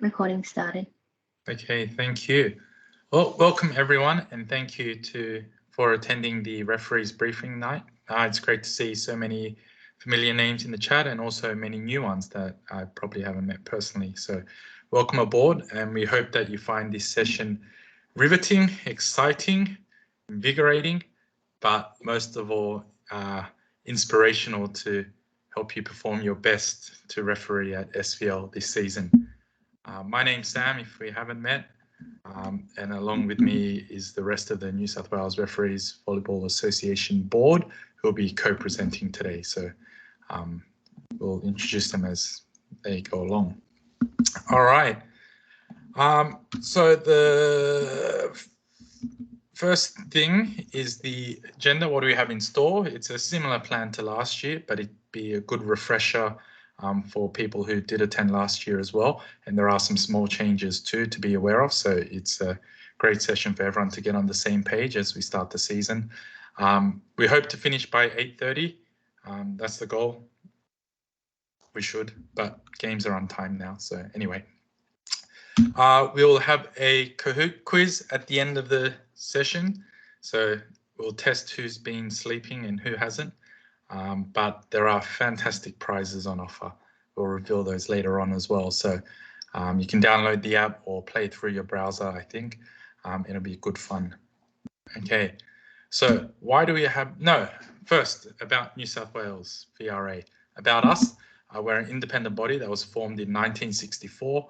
Recording started. Okay, thank you. Well, welcome everyone, and thank you for attending the referees briefing night. It's great to see so many familiar names in the chat and also many new ones that I probably haven't met personally. So welcome aboard, and we hope that you find this session riveting, exciting, invigorating, but most of all, inspirational to help you perform your best to referee at SVL this season. My name's Sam, if we haven't met, and along with me is the rest of the New South Wales Referees Volleyball Association Board, who will be co-presenting today. So we'll introduce them as they go along. All right. So the first thing is the agenda. What do we have in store? It's a similar plan to last year, but it'd be a good refresher for people who did attend last year as well. And there are some small changes too to be aware of. So it's a great session for everyone to get on the same page as we start the season. We hope to finish by 8:30. That's the goal. We should, but games are on time now. So anyway, we will have a Kahoot quiz at the end of the session. So we'll test who's been sleeping and who hasn't. But there are fantastic prizes on offer. We'll reveal those later on as well. So you can download the app or play through your browser, I think. It'll be good fun. Okay, so why do we have, first about New South Wales VRA. About us, we're an independent body that was formed in 1964.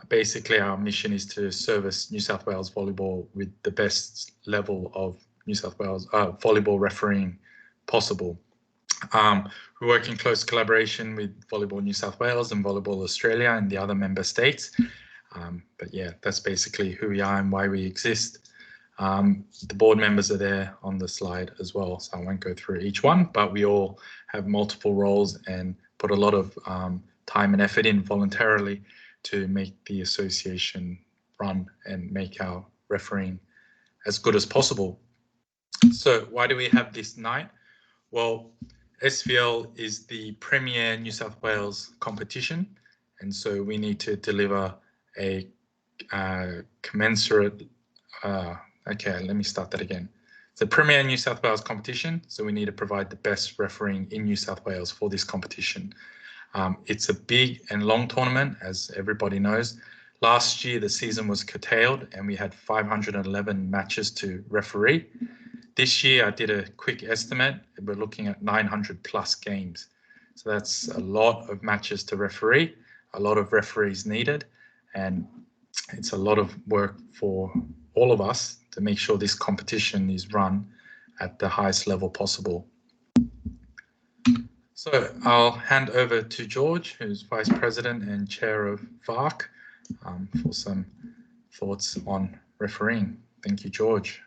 Basically, our mission is to service New South Wales volleyball with the best level of New South Wales volleyball refereeing possible. We work in close collaboration with Volleyball New South Wales and Volleyball Australia and the other member states. But yeah, that's basically who we are and why we exist. The board members are there on the slide as well, so I won't go through each one, but we all have multiple roles and put a lot of time and effort in voluntarily to make the association run and make our refereeing as good as possible. So why do we have this night? Well, SVL is the premier New South Wales competition, and so we need to deliver a commensurate, okay, let me start that again. It's a premier New South Wales competition, so we need to provide the best refereeing in New South Wales for this competition. It's a big and long tournament, as everybody knows. Last year, the season was curtailed and we had 511 matches to referee. This year, I did a quick estimate. We're looking at 900 plus games. So that's a lot of matches to referee, a lot of referees needed, and it's a lot of work for all of us to make sure this competition is run at the highest level possible. So I'll hand over to George, who's Vice President and Chair of VARC, for some thoughts on refereeing. Thank you, George.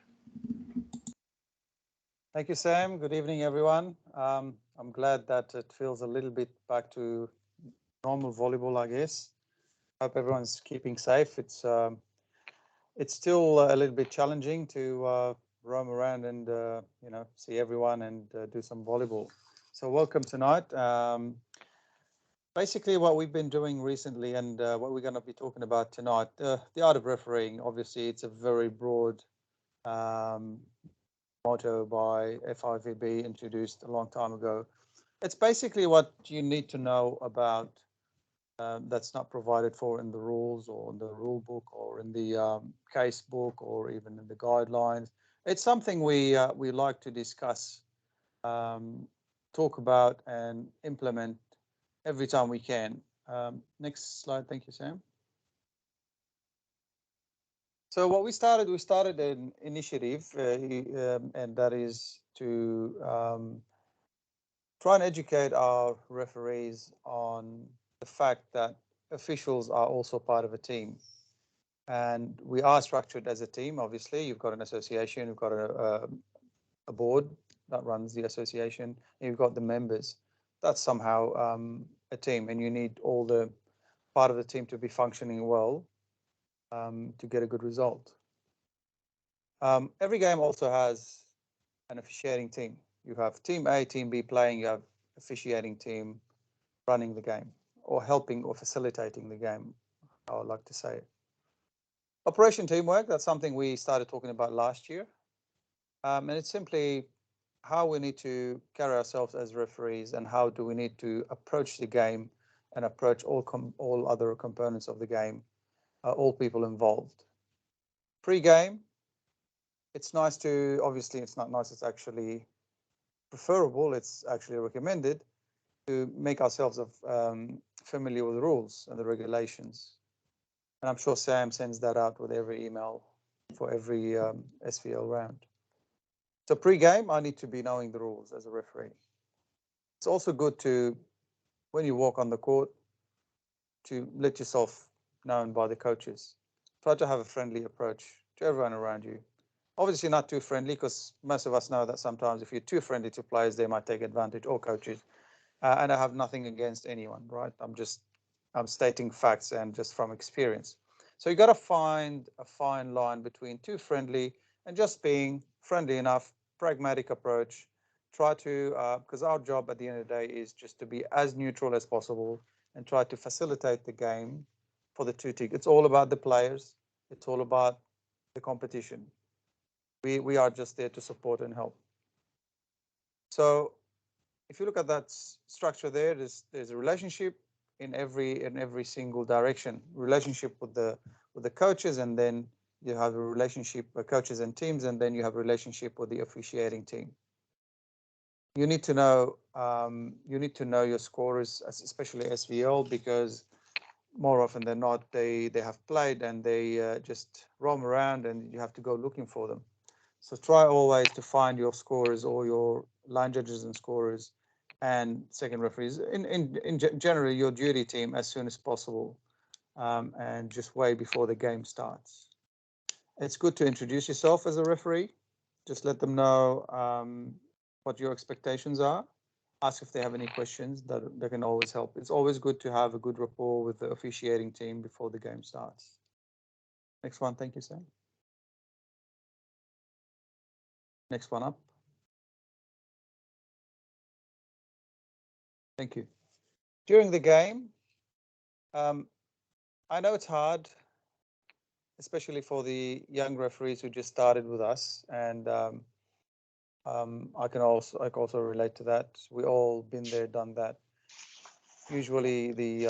Thank you, Sam. Good evening, everyone. I'm glad that it feels a little bit back to normal volleyball, I guess. Hope everyone's keeping safe. It's still a little bit challenging to roam around and see everyone and do some volleyball. So welcome tonight. Basically, what we've been doing recently and what we're going to be talking about tonight, the art of refereeing. Obviously, it's a very broad motto by FIVB, introduced a long time ago. It's basically what you need to know about that's not provided for in the rules or in the rule book or in the case book or even in the guidelines. It's something we like to discuss, talk about and implement every time we can. Next slide. Thank you, Sam. So what we started an initiative, and that is to try and educate our referees on the fact that officials are also part of a team. And we are structured as a team, obviously. You've got an association, you've got a board that runs the association, and you've got the members. That's somehow a team, and you need all the part of the team to be functioning well to get a good result. Every game also has an officiating team. You have team A, team B playing, you have officiating team running the game or helping or facilitating the game, I would like to say it. Operation teamwork, that's something we started talking about last year. And it's simply how we need to carry ourselves as referees and how do we need to approach the game and approach all other components of the game, all people involved. Pre-game, it's nice to, obviously it's not nice, it's actually preferable, it's actually recommended to make ourselves familiar with the rules and the regulations. And I'm sure Sam sends that out with every email for every SVL round. So pre-game, I need to be knowing the rules as a referee. It's also good to, when you walk on the court, to let yourself known by the coaches. Try to have a friendly approach to everyone around you. Obviously not too friendly, because most of us know that sometimes if you're too friendly to players, they might take advantage, or coaches. And I have nothing against anyone, right? I'm stating facts and just from experience. So you got to find a fine line between too friendly and just being friendly enough, pragmatic approach. Try to, because our job at the end of the day is just to be as neutral as possible and try to facilitate the game for the two teams. It's all about the players. It's all about the competition. We are just there to support and help. So if you look at that structure there, there's a relationship in every single direction. Relationship with the coaches, and then you have a relationship with coaches and teams, and then you have a relationship with the officiating team. You need to know your scorers, especially SVL, because more often than not they have played and they just roam around, and you have to go looking for them. So try always to find your scorers or your line judges and scorers and second referees in general your duty team as soon as possible, and just way before the game starts. It's good to introduce yourself as a referee. Just let them know what your expectations are. Ask if they have any questions. That can always help. It's always good to have a good rapport with the officiating team before the game starts. Next one. Thank you, Sam. Next one up. Thank you. During the game, I know it's hard, especially for the young referees who just started with us, and I can also relate to that. We all been there, done that. Usually, the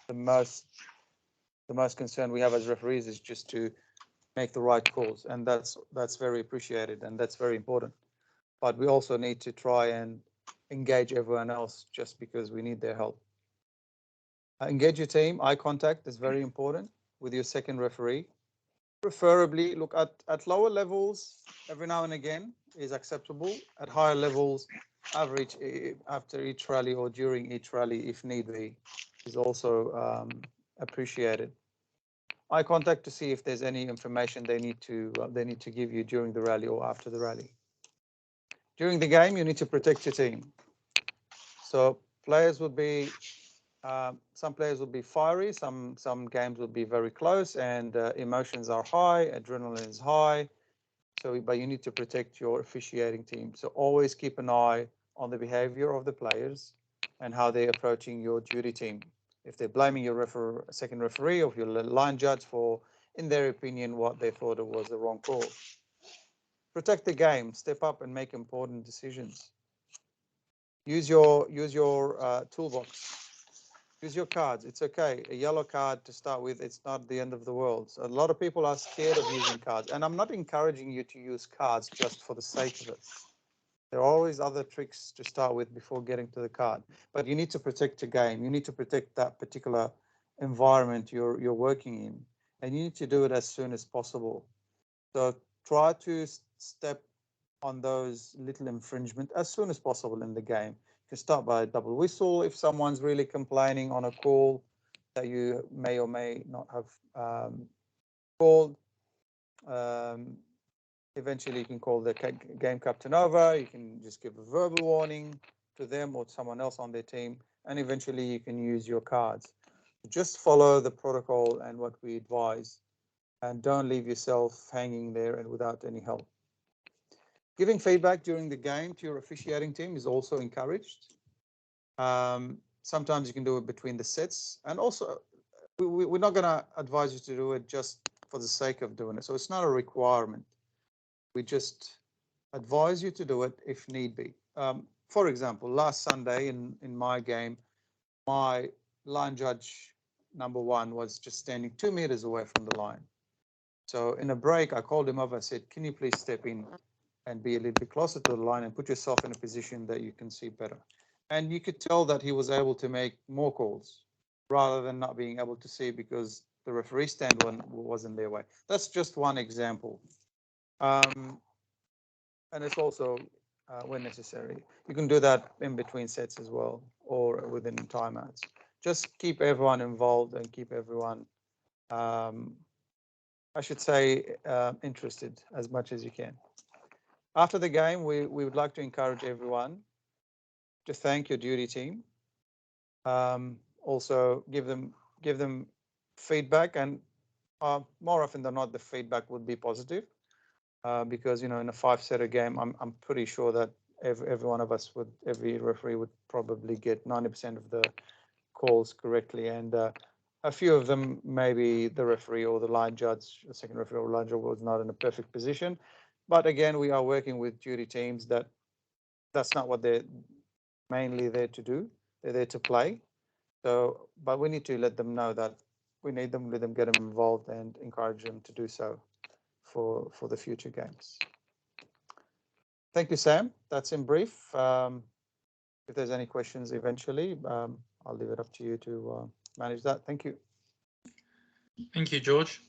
most concern we have as referees is just to make the right calls, and that's very appreciated and that's very important. But we also need to try and engage everyone else just because we need their help. Engage your team. Eye contact is very important with your second referee. Preferably, look at lower levels every now and again is acceptable. At higher levels, average after each rally or during each rally, if need be, is also appreciated. Eye contact to see if there's any information they need to give you during the rally or after the rally. During the game, you need to protect your team. So players would be some players will be fiery, some games will be very close, and emotions are high, adrenaline is high. So, but you need to protect your officiating team. So always keep an eye on the behavior of the players and how they're approaching your duty team. If they're blaming your second referee or your line judge for, in their opinion, what they thought it was the wrong call. Protect the game, step up and make important decisions. Use your toolbox. Use your cards. It's okay. A yellow card to start with, it's not the end of the world. So a lot of people are scared of using cards. And I'm not encouraging you to use cards just for the sake of it. There are always other tricks to start with before getting to the card. But you need to protect the game. You need to protect that particular environment you're working in. And you need to do it as soon as possible. So try to step on those little infringement as soon as possible in the game. You can start by a double whistle if someone's really complaining on a call that you may or may not have called. Eventually, you can call the game captain over. You can just give a verbal warning to them or someone else on their team, and eventually you can use your cards. Just follow the protocol and what we advise, and don't leave yourself hanging there and without any help. Giving feedback during the game to your officiating team is also encouraged. Sometimes you can do it between the sets, and also we're not going to advise you to do it just for the sake of doing it. So it's not a requirement. We just advise you to do it if need be. For example, last Sunday in my game, my line judge number one was just standing 2 meters away from the line. So in a break, I called him up. I said, can you please step in and be a little bit closer to the line and put yourself in a position that you can see better? And you could tell that he was able to make more calls rather than not being able to see because the referee stand wasn't their way. That's just one example. And it's also when necessary. You can do that in between sets as well or within timeouts. Just keep everyone involved and keep everyone, I should say, interested as much as you can. After the game, we would like to encourage everyone to thank your duty team. Also give them feedback, and more often than not, the feedback would be positive because, you know, in a 5-setter game, I'm pretty sure that every one of us every referee would probably get 90% of the calls correctly, and a few of them, maybe the referee or the line judge, the second referee or line judge was not in a perfect position. But again, we are working with duty teams that's not what they're mainly there to do. They're there to play. So, but we need to let them know that we need them, let them get them involved and encourage them to do so for the future games. Thank you, Sam. That's in brief. If there's any questions eventually, I'll leave it up to you to manage that. Thank you. Thank you, George.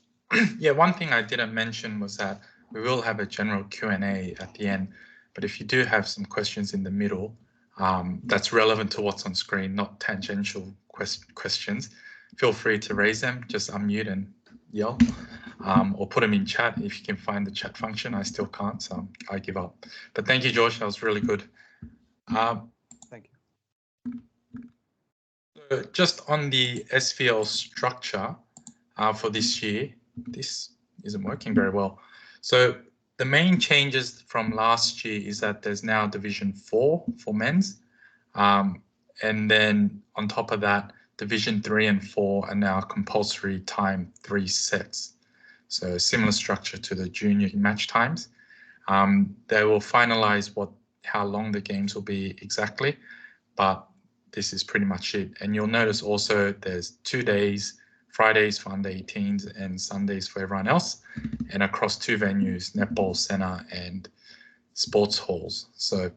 Yeah, one thing I didn't mention was that we will have a general Q&A at the end, but if you do have some questions in the middle that's relevant to what's on screen, not tangential questions, feel free to raise them. Just unmute and yell, or put them in chat if you can find the chat function. I still can't, so I give up. But thank you, George. That was really good. Thank you. Just on the SVL structure for this year, this isn't working very well. So the main changes from last year is that there's now Division 4 for men's. And then on top of that, Division 3 and 4 are now compulsory time 3 sets. So similar structure to the junior match times. They will finalize how long the games will be exactly, but this is pretty much it. And you'll notice also there's 2 days, Fridays for under 18s and Sundays for everyone else, and across 2 venues, netball center and sports halls. So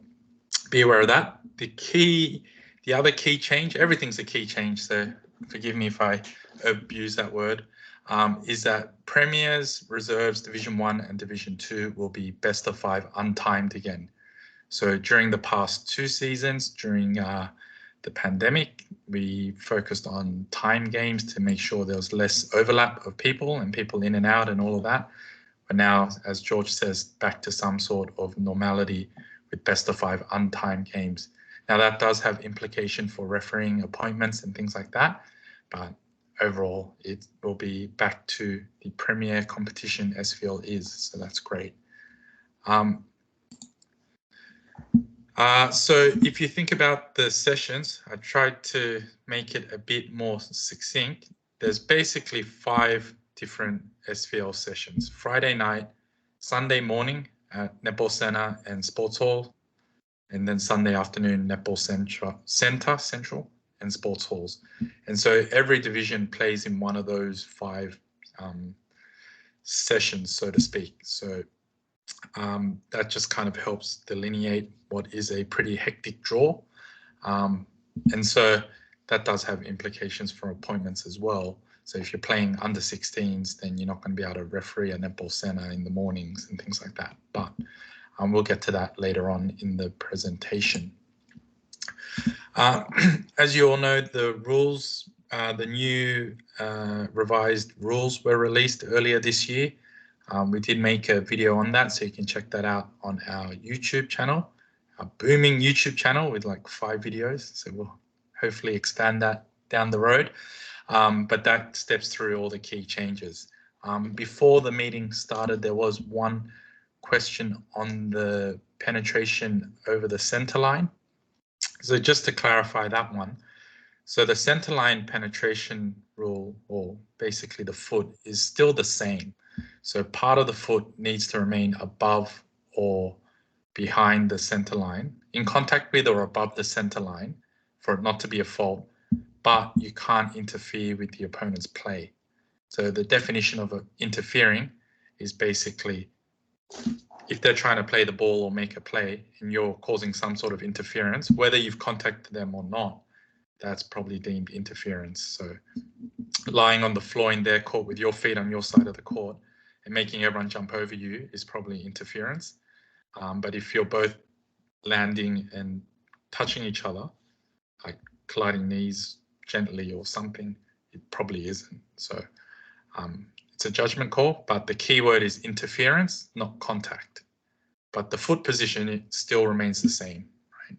be aware of that. The other key change, everything's a key change, so forgive me if I abuse that word, is that Premiers, Reserves, Division 1 and Division 2 will be best of 5 untimed again. So during the past 2 seasons, during the pandemic, we focused on time games to make sure there was less overlap of people and people in and out and all of that. But now, as George says, back to some sort of normality with best of 5 untimed games. Now that does have implication for refereeing appointments and things like that, but overall it will be back to the premier competition SVL is, so that's great. So if you think about the sessions, I tried to make it a bit more succinct. There's basically 5 different SVL sessions: Friday night, Sunday morning at Netball Center and Sports Hall, and then Sunday afternoon, Netball Central and Sports Halls. And so every division plays in one of those 5 sessions, so to speak. So that just kind of helps delineate what is a pretty hectic draw. And so that does have implications for appointments as well. So if you're playing under 16s, then you're not going to be able to referee a netball center in the mornings and things like that. But we'll get to that later on in the presentation. As you all know, the rules, the new revised rules were released earlier this year. We did make a video on that, so you can check that out on our YouTube channel, our booming YouTube channel with like 5 videos. So we'll hopefully expand that down the road. But that steps through all the key changes. Before the meeting started, there was one question on the penetration over the center line. So just to clarify that one, So the centerline penetration rule, or basically the foot, is still the same. So part of the foot needs to remain above or behind the center line, in contact with or above the center line, for it not to be a fault, but you can't interfere with the opponent's play. So the definition of interfering is basically if they're trying to play the ball or make a play and you're causing some sort of interference, whether you've contacted them or not, that's probably deemed interference. So lying on the floor in their court with your feet on your side of the court and making everyone jump over you is probably interference. But if you're both landing and touching each other, like colliding knees gently or something, it probably isn't. So it's a judgment call, but the key word is interference, not contact. But the foot position, it still remains the same, right?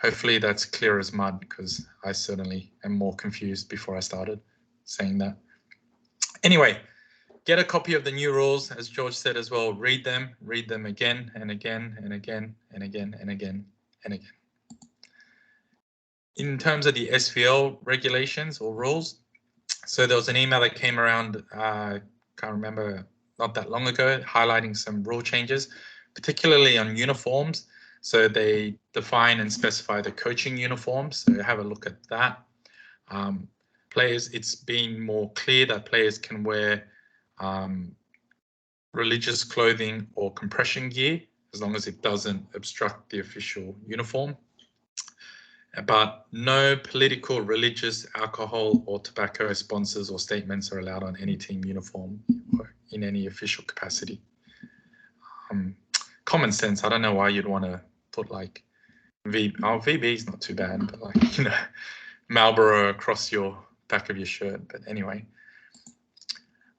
Hopefully that's clear as mud, because I certainly am more confused before I started saying that. Anyway, get a copy of the new rules, as George said as well. Read them again and again and again and again and again and again. In terms of the SVL regulations or rules, so there was an email that came around, can't remember, not that long ago, highlighting some rule changes, particularly on uniforms. So they define and specify the coaching uniforms. So have a look at that. Players, it's been more clear that players can wear religious clothing or compression gear, as long as it doesn't obstruct the official uniform. But no political, religious, alcohol or tobacco sponsors or statements are allowed on any team uniform or in any official capacity. Common sense, I don't know why you'd want to put like VB is not too bad, but like, you know, Marlboro across your back of your shirt. But anyway,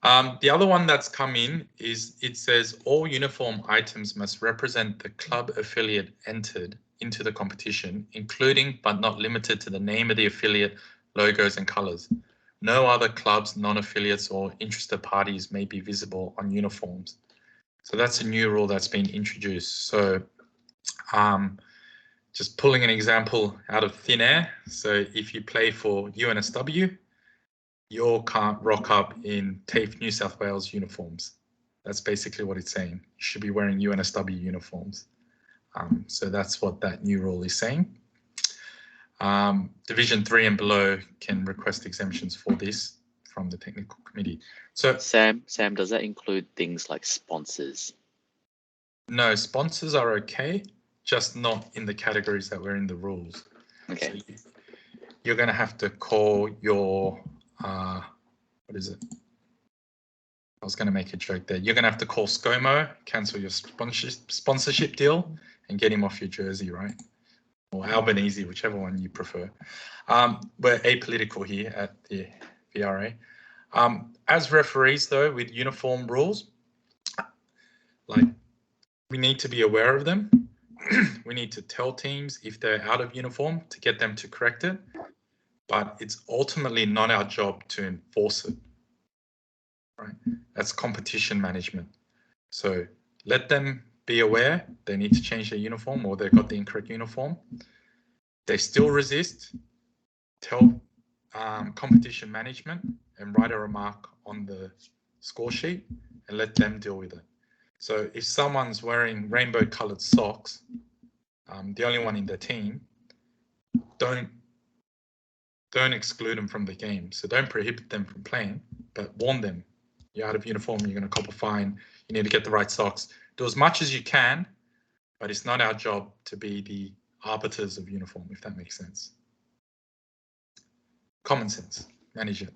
the other one that's come in is it says all uniform items must represent the club affiliate entered into the competition, including but not limited to the name of the affiliate, logos and colors. No other clubs, non-affiliates or interested parties may be visible on uniforms. So that's a new rule that's been introduced. So just pulling an example out of thin air. So if you play for UNSW, you can't rock up in TAFE New South Wales uniforms. That's basically what it's saying. You should be wearing UNSW uniforms. So that's what that new rule is saying. Division 3 and below can request exemptions for this from the technical committee. So Sam, does that include things like sponsors? No, sponsors are okay, just not in the categories that were in the rules. Okay. So you're going to have to call your, what is it? I was going to make a joke there. You're going to have to call ScoMo, cancel your sponsorship deal, and get him off your jersey, right? Or Albanese, whichever one you prefer. We're apolitical here at the VRA. As referees, though, with uniform rules, like we need to be aware of them. We need to tell teams if they're out of uniform to get them to correct it. But it's ultimately not our job to enforce it. Right? That's competition management. So let them be aware they need to change their uniform or they've got the incorrect uniform. They still resist. Tell competition management and write a remark on the score sheet and let them deal with it. So if someone's wearing rainbow colored socks, the only one in their team, don't exclude them from the game. So don't prohibit them from playing, but warn them. You're out of uniform, you're going to cop a fine, you need to get the right socks. Do as much as you can, but it's not our job to be the arbiters of uniform, if that makes sense. Common sense, manage it.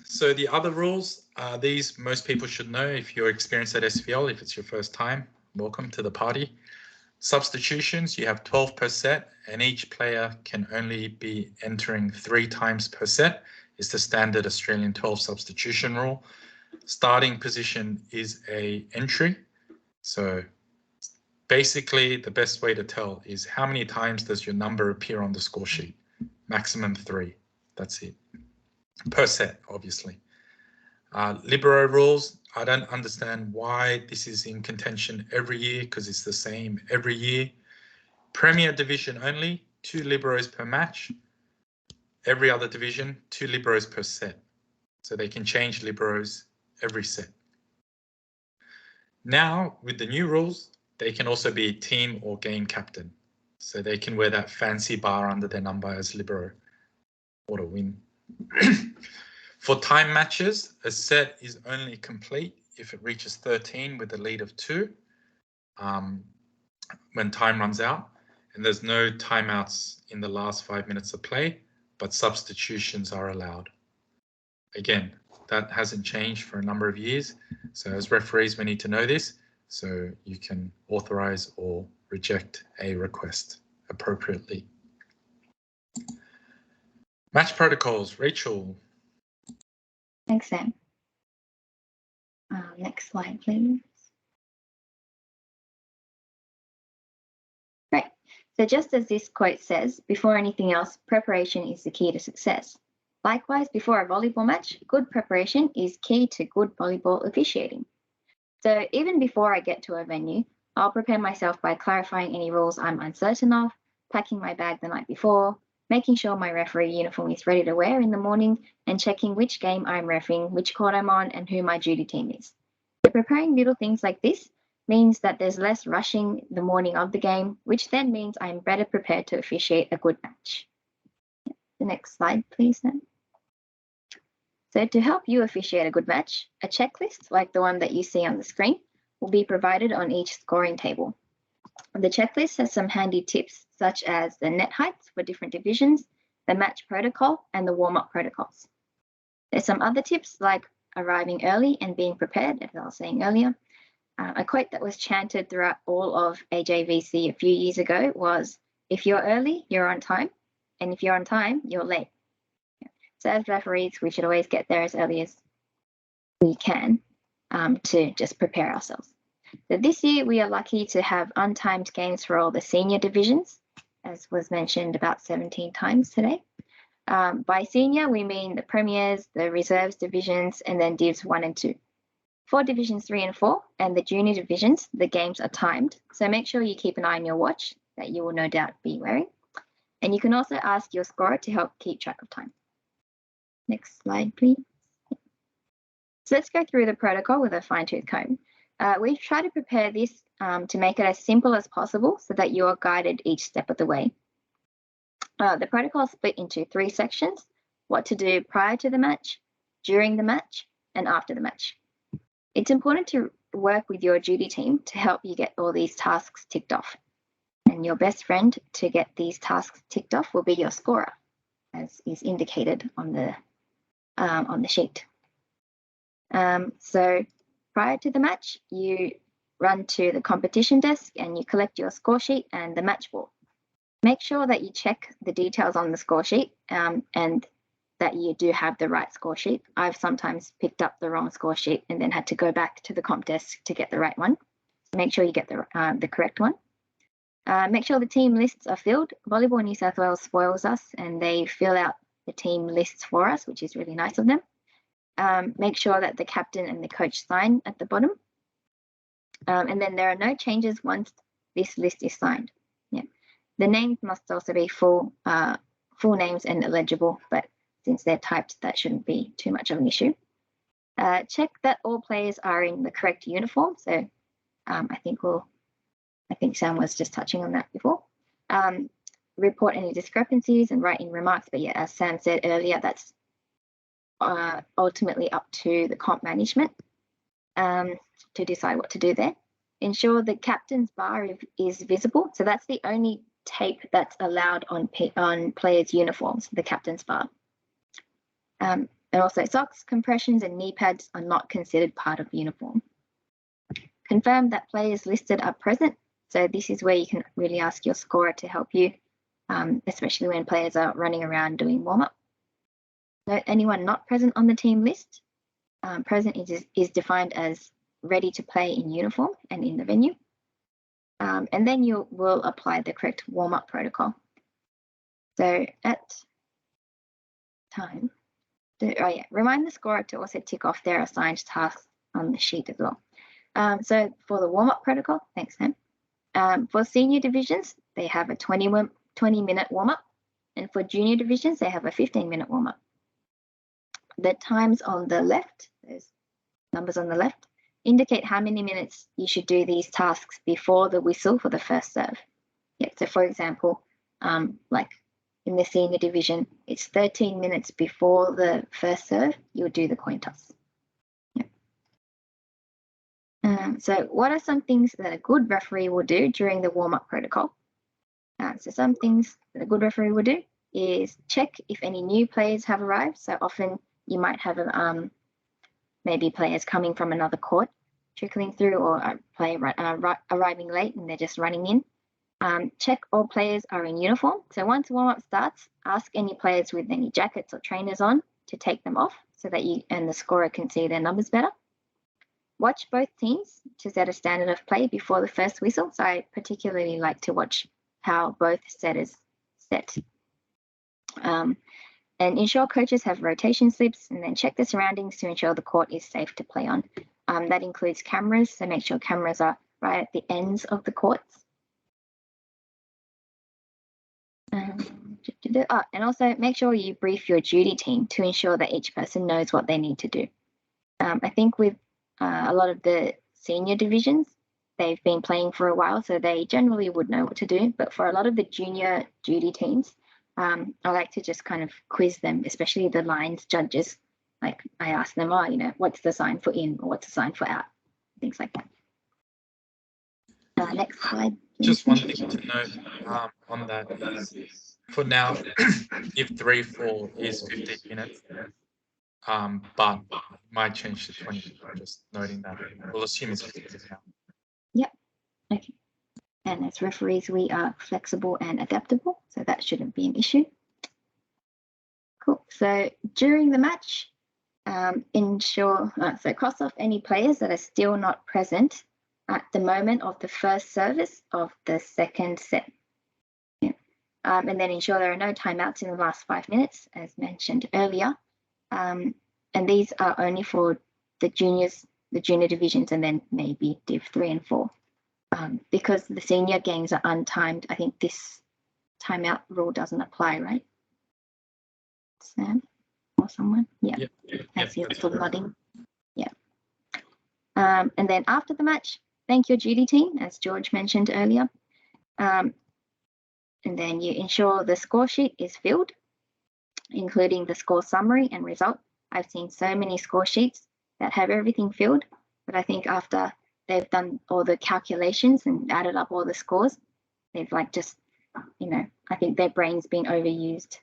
So the other rules, these most people should know if you're experienced at SVL, if it's your first time, welcome to the party. Substitutions, you have 12 per set and each player can only be entering 3 times per set. It's the standard Australian 12 substitution rule. Starting position is a entry. So basically the best way to tell is how many times does your number appear on the score sheet? Maximum 3, that's it. Per set, obviously. Libero rules, I don't understand why this is in contention every year because it's the same every year. Premier division only, 2 liberos per match. Every other division, 2 liberos per set. So they can change liberos every set. Now, with the new rules, they can also be team or game captain. So they can wear that fancy bar under their number as libero or to win. For time matches, a set is only complete if it reaches 13 with a lead of 2 when time runs out. And there's no timeouts in the last 5 minutes of play, but substitutions are allowed. Again, that hasn't changed for a number of years. So as referees, we need to know this so you can authorize or reject a request appropriately. Match protocols, Rachel. Thanks, Sam. Next slide, please. Great. So just as this quote says, before anything else, preparation is the key to success. Likewise, before a volleyball match, good preparation is key to good volleyball officiating. So even before I get to a venue, I'll prepare myself by clarifying any rules I'm uncertain of, packing my bag the night before, making sure my referee uniform is ready to wear in the morning, and checking which game I'm refereeing, which court I'm on, and who my duty team is. So preparing little things like this means that there's less rushing the morning of the game, which then means I'm better prepared to officiate a good match. The next slide, please, then. So to help you officiate a good match, a checklist like the one that you see on the screen will be provided on each scoring table. The checklist has some handy tips such as the net heights for different divisions, the match protocol, and the warm-up protocols. There's some other tips like arriving early and being prepared, as I was saying earlier. A quote that was chanted throughout all of AJVC a few years ago was, if you're early, you're on time, and if you're on time, you're late. So as referees, we should always get there as early as we can to just prepare ourselves. So this year, we are lucky to have untimed games for all the senior divisions, as was mentioned about 17 times today. By senior, we mean the premiers, the reserves divisions, and then divs 1 and 2. For divisions 3 and 4 and the junior divisions, the games are timed. So make sure you keep an eye on your watch that you will no doubt be wearing. And you can also ask your scorer to help keep track of time. Next slide, please. So let's go through the protocol with a fine-tooth comb. We've tried to prepare this to make it as simple as possible so that you are guided each step of the way. The protocol is split into 3 sections: what to do prior to the match, during the match, and after the match. It's important to work with your duty team to help you get all these tasks ticked off. And your best friend to get these tasks ticked off will be your scorer, as is indicated on the sheet. So prior to the match, you run to the competition desk and you collect your score sheet and the match ball. Make sure that you check the details on the score sheet and that you do have the right score sheet. I've sometimes picked up the wrong score sheet and then had to go back to the comp desk to get the right one. So make sure you get the correct one. Make sure the team lists are filled. Volleyball New South Wales spoils us and they fill out the team lists for us, which is really nice of them. Make sure that the captain and the coach sign at the bottom. And then there are no changes once this list is signed. Yeah. The names must also be full names and illegible, but since they're typed, that shouldn't be too much of an issue. Check that all players are in the correct uniform. So I think Sam was just touching on that before. Report any discrepancies and write in remarks. But yeah, as Sam said earlier, that's ultimately up to the comp management to decide what to do there. Ensure the captain's bar is visible. So that's the only tape that's allowed on players' uniforms, the captain's bar. And also socks, compressions, and knee pads are not considered part of the uniform. Confirm that players listed are present. So this is where you can really ask your scorer to help you, especially when players are running around doing warm-up. Note anyone not present on the team list. Present is defined as ready to play in uniform and in the venue. And then you will apply the correct warm-up protocol. So at time, remind the scorer to also tick off their assigned tasks on the sheet as well. So for the warm-up protocol, thanks Sam. For senior divisions, they have a 20-minute warm-up. And for junior divisions, they have a 15-minute warm-up. The times on the left, those numbers on the left, indicate how many minutes you should do these tasks before the whistle for the first serve. Yeah, so for example, like in the senior division, it's 13 minutes before the first serve, you'll do the coin toss. Yeah. So what are some things that a good referee will do during the warm-up protocol? So some things that a good referee will do is check if any new players have arrived. So often you might have maybe players coming from another court trickling through, or a player arriving late and they're just running in. Check all players are in uniform. So once warm-up starts, ask any players with any jackets or trainers on to take them off so that you and the scorer can see their numbers better. Watch both teams to set a standard of play before the first whistle. So I particularly like to watch how both setters set. And ensure coaches have rotation slips, and then check the surroundings to ensure the court is safe to play on. That includes cameras, so make sure cameras are right at the ends of the courts. And also make sure you brief your duty team to ensure that each person knows what they need to do. I think with a lot of the senior divisions, they've been playing for a while, so they generally would know what to do. But for a lot of the junior duty teams, I like to just kind of quiz them, especially the lines judges. Like I ask them, what's the sign for in or what's the sign for out? Things like that. Next slide. Just one thing to note on that is, for now, if 3-4 is 15 minutes, but it might change to 20. I'm just noting that. We'll assume it's 15 minutes now. Yep. Okay. And as referees, we are flexible and adaptable, so that shouldn't be an issue. Cool. So during the match, so cross off any players that are still not present at the moment of the first service of the second set. Yeah. And then ensure there are no timeouts in the last 5 minutes, as mentioned earlier. And these are only for the juniors, the junior divisions, and then maybe Div 3 and 4. Because the senior games are untimed, I think this timeout rule doesn't apply, right? Sam or someone? Yeah. I see it's still nodding. Yeah. And then after the match, thank your duty team, as George mentioned earlier. And then you ensure the score sheet is filled, including the score summary and result. I've seen so many score sheets that have everything filled, but I think after they've done all the calculations and added up all the scores, they've I think their brain's been overused,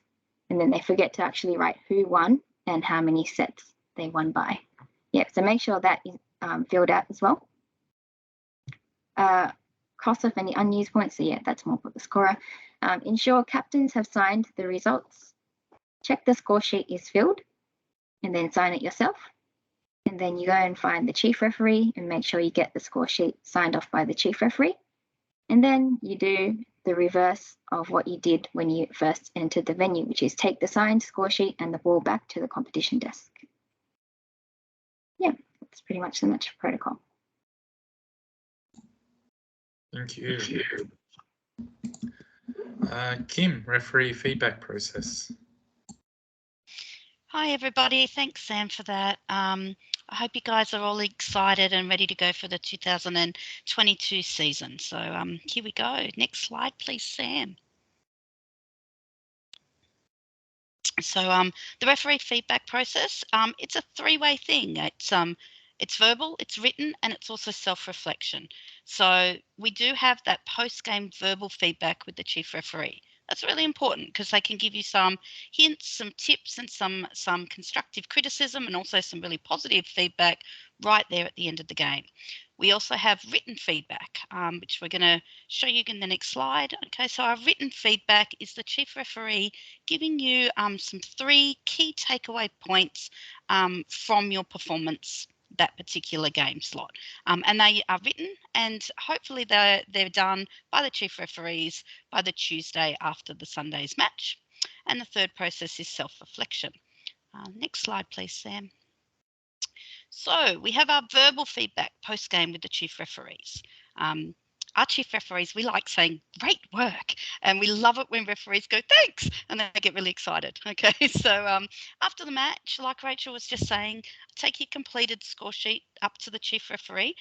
and then they forget to actually write who won and how many sets they won by. Yeah, so make sure that is filled out as well. Cross off any unused points, so yeah, that's more for the scorer. Ensure captains have signed the results. Check the score sheet is filled, and then sign it yourself. And then you go and find the chief referee and make sure you get the score sheet signed off by the chief referee. And then you do the reverse of what you did when you first entered the venue, which is take the signed score sheet and the ball back to the competition desk. Yeah, that's pretty much the match protocol. Thank you. Kim, referee feedback process. Hi, everybody. Thanks, Sam, for that. I hope you guys are all excited and ready to go for the 2022 season. So here we go. Next slide, please, Sam. So the referee feedback process, it's a three-way thing. It's verbal, it's written, and it's also self-reflection. So we do have that post-game verbal feedback with the chief referee. That's really important because they can give you some hints, some tips, and some constructive criticism, and also some really positive feedback right there at the end of the game. We also have written feedback, which we're going to show you in the next slide. Okay, so our written feedback is the chief referee giving you some 3 key takeaway points from your performance that particular game slot, and they are written, and hopefully they're done by the chief referees by the Tuesday after the Sunday's match. And the third process is self-reflection. Next slide, please, Sam. So we have our verbal feedback post-game with the chief referees. our chief referees, we like saying great work, and we love it when referees go thanks, and then they get really excited. Okay, so after the match, like Rachel was just saying, take your completed score sheet up to the chief referee.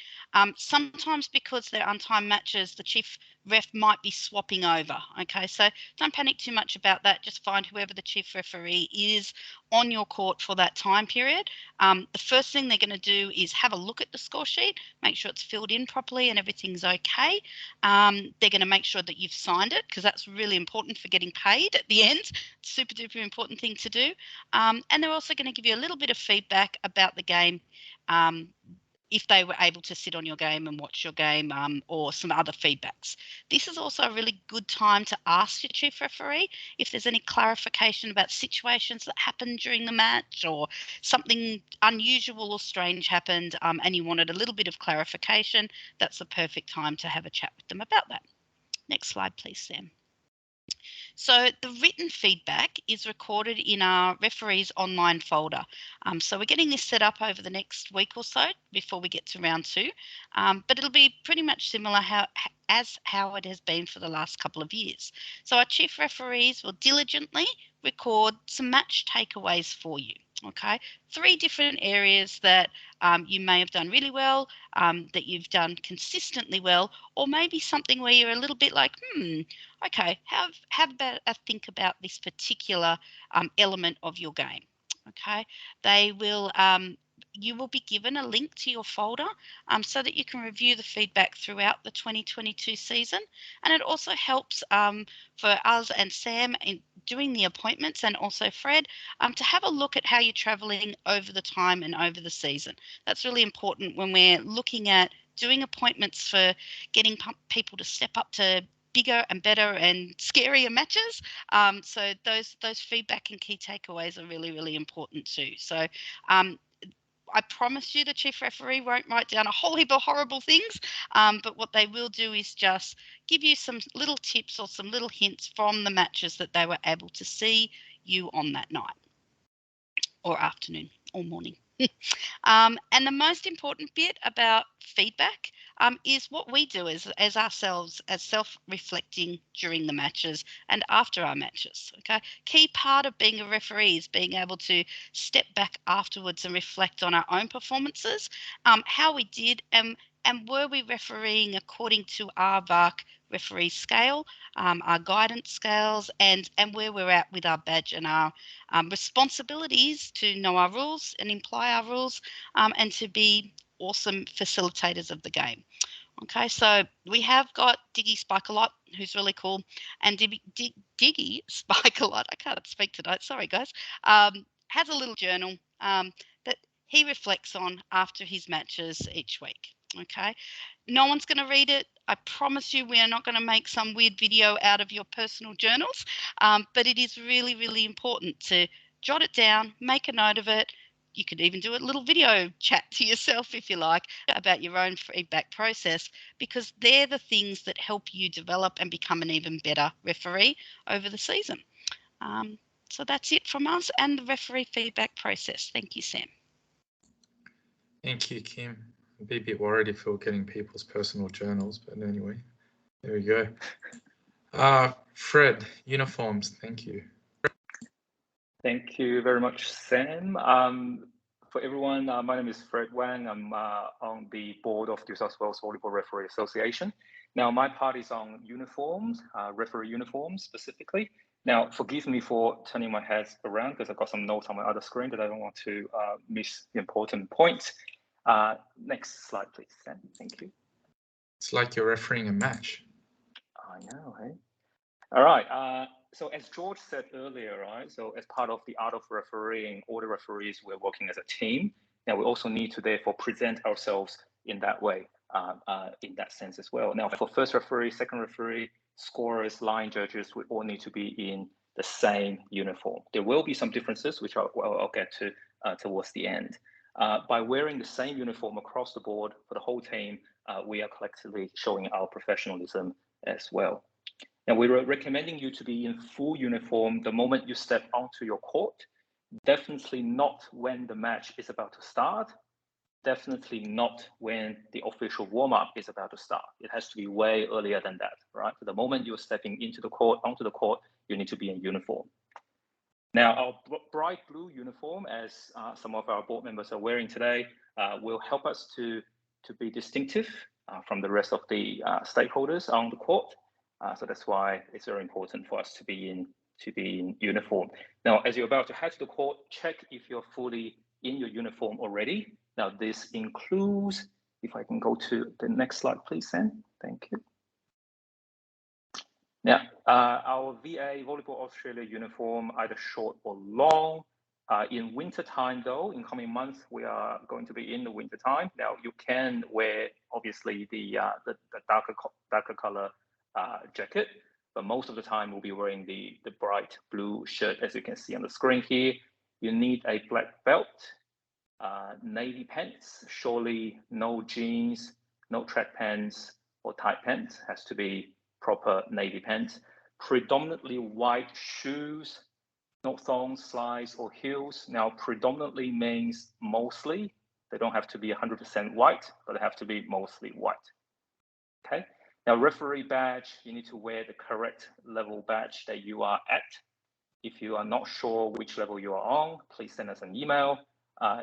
Sometimes because they're untimed matches, the chief ref might be swapping over. Okay, so don't panic too much about that. Just find whoever the chief referee is on your court for that time period. The first thing they're going to do is have a look at the score sheet, make sure it's filled in properly and everything's okay. They're going to make sure that you've signed it, because that's really important for getting paid at the end. Super duper important thing to do. And they're also going to give you a little bit of feedback about the game, if they were able to sit on your game and watch your game, or some other feedbacks. This is also a really good time to ask your chief referee if there's any clarification about situations that happened during the match, or something unusual or strange happened, and you wanted a little bit of clarification. That's the perfect time to have a chat with them about that. Next slide, please, Sam. So the written feedback is recorded in our referees online folder. So we're getting this set up over the next week or so before we get to round 2, but it'll be pretty much similar as how it has been for the last couple of years. So our chief referees will diligently record some match takeaways for you. Okay, 3 different areas that you may have done really well, that you've done consistently well, or maybe something where you're a little bit like, okay, have a think about this particular element of your game. Okay, they will. You will be given a link to your folder so that you can review the feedback throughout the 2022 season, and it also helps for us and Sam in doing the appointments, and also Fred, to have a look at how you're travelling over the time and over the season. That's really important when we're looking at doing appointments for getting people to step up to bigger and better and scarier matches. So those feedback and key takeaways are really, really important too. So I promise you the chief referee won't write down a whole heap of horrible things, but what they will do is just give you some little tips or some little hints from the matches that they were able to see you on that night or afternoon or morning. And the most important bit about feedback is what we do as ourselves, as self-reflecting during the matches and after our matches. Okay, key part of being a referee is being able to step back afterwards and reflect on our own performances, how we did, and were we refereeing according to our VARC referee scale, our guidance scales, and where we're at with our badge and our responsibilities to know our rules and imply our rules, and to be awesome facilitators of the game. Okay, so we have got Diggy Spike-a-Lot, who's really cool, and Diggy Spike-a-Lot, I can't speak tonight, sorry guys, has a little journal that he reflects on after his matches each week. Okay, no one's going to read it. I promise you we are not going to make some weird video out of your personal journals, but it is really, really important to jot it down, make a note of it. You could even do a little video chat to yourself if you like about your own feedback process, because they're the things that help you develop and become an even better referee over the season. So that's it from us and the referee feedback process. Thank you, Sam. Thank you, Kim. I'd be a bit worried if we were getting people's personal journals, but anyway, there we go. Fred, uniforms, thank you. Thank you very much, Sam. For everyone, my name is Fred Wang. I'm on the board of New South Wales Volleyball Referee Association. Now, my part is on uniforms, referee uniforms specifically. Now, forgive me for turning my head around because I've got some notes on my other screen that I don't want to miss the important points. Next slide, please, Sam. Thank you. It's like you're refereeing a match. I know, hey? All right. So as George said earlier, right? So as part of the art of refereeing, all the referees, we're working as a team. Now we also need to therefore present ourselves in that way, in that sense as well. Now for first referee, second referee, scorers, line judges, we all need to be in the same uniform. There will be some differences, which I'll get to towards the end. By wearing the same uniform across the board for the whole team, we are collectively showing our professionalism as well. Now, we're recommending you to be in full uniform the moment you step onto your court, definitely not when the match is about to start, definitely not when the official warm-up is about to start. It has to be way earlier than that, right? So the moment you're stepping into the court, onto the court, you need to be in uniform. Now, our bright blue uniform, as some of our board members are wearing today, will help us to be distinctive from the rest of the stakeholders on the court. So that's why it's very important for us to be in uniform. Now, as you're about to head to the court, check if you're fully in your uniform already. Now, this includes, if I can go to the next slide, please, Sam. Thank you. Now, our VA Volleyball Australia uniform, either short or long. In winter time, though, in coming months, we are going to be in the winter time. Now, you can wear, obviously, the darker color jacket, but most of the time we'll be wearing the bright blue shirt, as you can see on the screen here. You need a black belt, navy pants, surely no jeans, no track pants or tight pants, has to be proper navy pants, predominantly white shoes, no thongs, slides or heels. Now, predominantly means mostly. They don't have to be 100% white, but they have to be mostly white. Okay. Now, referee badge, you need to wear the correct level badge that you are at. If you are not sure which level you are on, please send us an email.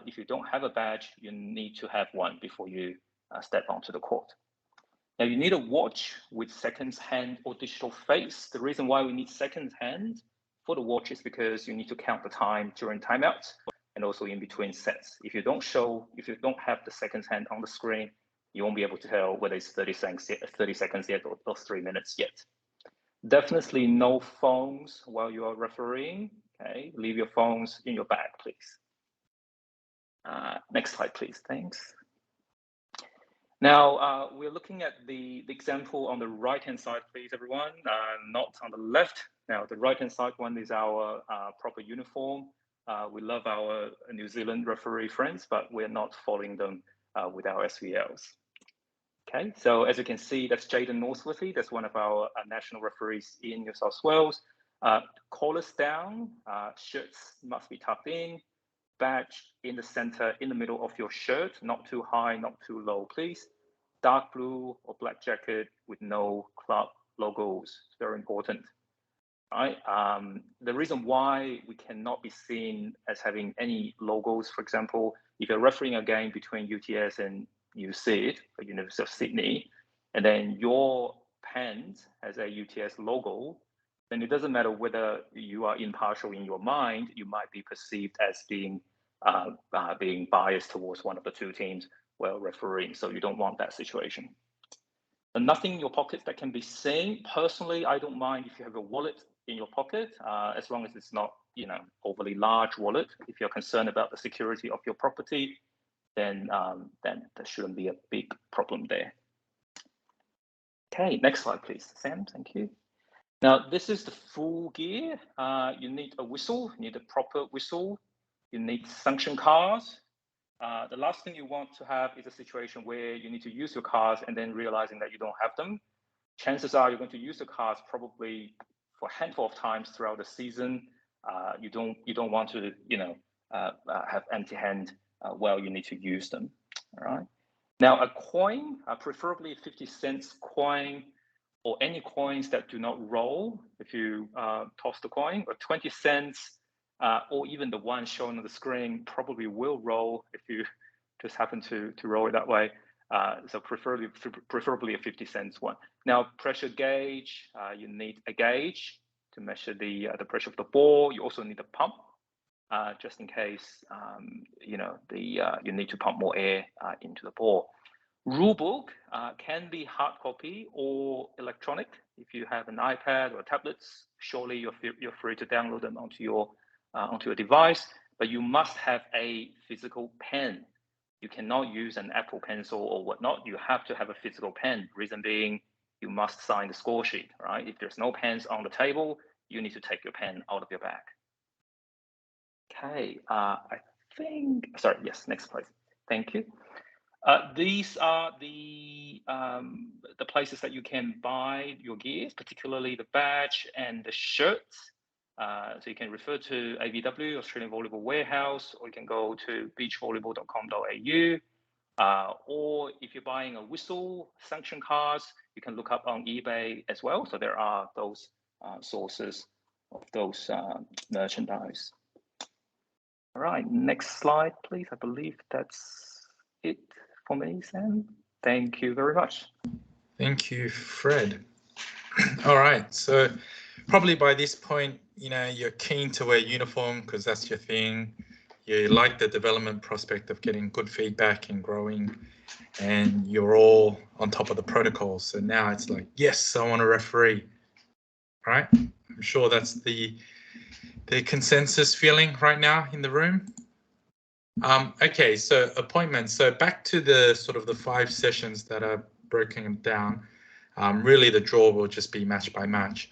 If you don't have a badge, you need to have one before you step onto the court. Now, you need a watch with seconds hand or digital face. The reason why we need seconds hand for the watch is because you need to count the time during timeouts and also in between sets. If you don't have the seconds hand on the screen, you won't be able to tell whether it's 30 seconds yet or 3 minutes yet. Definitely no phones while you are refereeing. Okay, leave your phones in your bag, please. Next slide, please. Thanks. Now, we're looking at the example on the right-hand side, please, everyone, not on the left. Now, the right-hand side one is our proper uniform. We love our New Zealand referee friends, but we're not following them with our SVLs. Okay, so as you can see, that's Jaden Northworthy. That's one of our national referees in New South Wales. Collars down, shirts must be tucked in, badge in the center, in the middle of your shirt, not too high, not too low, please. Dark blue or black jacket with no club logos, very important. Right? The reason why we cannot be seen as having any logos, for example, if you're refereeing a game between UTS and USyd, or University of Sydney, and then your pen has a UTS logo, then it doesn't matter whether you are impartial in your mind, you might be perceived as being biased towards one of the two teams while refereeing. So you don't want that situation. And nothing in your pockets that can be seen. Personally, I don't mind if you have a wallet in your pocket, as long as it's not, overly large wallet. If you're concerned about the security of your property, then there shouldn't be a big problem there. Okay, next slide, please, Sam. Thank you. Now, this is the full gear. You need a whistle. You need a proper whistle. You need sanction cards. The last thing you want to have is a situation where you need to use your cards and then realizing that you don't have them. Chances are you're going to use the cards probably for a handful of times throughout the season. You don't want to have empty hand while you need to use them. All right. Now, a coin, preferably 50 cents coin, or any coins that do not roll if you toss the coin, or 20 cents, or even the one shown on the screen probably will roll if you just happen to roll it that way. So preferably a 50 cents one. Now, pressure gauge, you need a gauge to measure the pressure of the ball. You also need a pump, just in case you need to pump more air into the ball. Rulebook can be hard copy or electronic. If you have an iPad or tablets, surely you're free to download them onto your device. But you must have a physical pen. You cannot use an Apple Pencil or whatnot. You have to have a physical pen. Reason being, you must sign the score sheet, right? If there's no pens on the table, you need to take your pen out of your bag. Okay, yes, next please. Thank you. These are the places that you can buy your gears, particularly the badge and the shirts. So you can refer to AVW, Australian Volleyball Warehouse, or you can go to beachvolleyball.com.au. Or if you're buying a whistle, sanction cards, you can look up on eBay as well. So there are those sources of those merchandise. All right, next slide, please. I believe that's it for me, Sam. Thank you very much. Thank you, Fred. All right, so probably by this point, you know, you're keen to wear uniform because that's your thing. You like the development prospect of getting good feedback and growing, and you're all on top of the protocols. So now it's like, yes, I want to referee, right? I'm sure that's the consensus feeling right now in the room. Okay, so appointments. So back to the sort of the 5 sessions that are broken down. Really, the draw will just be match by match.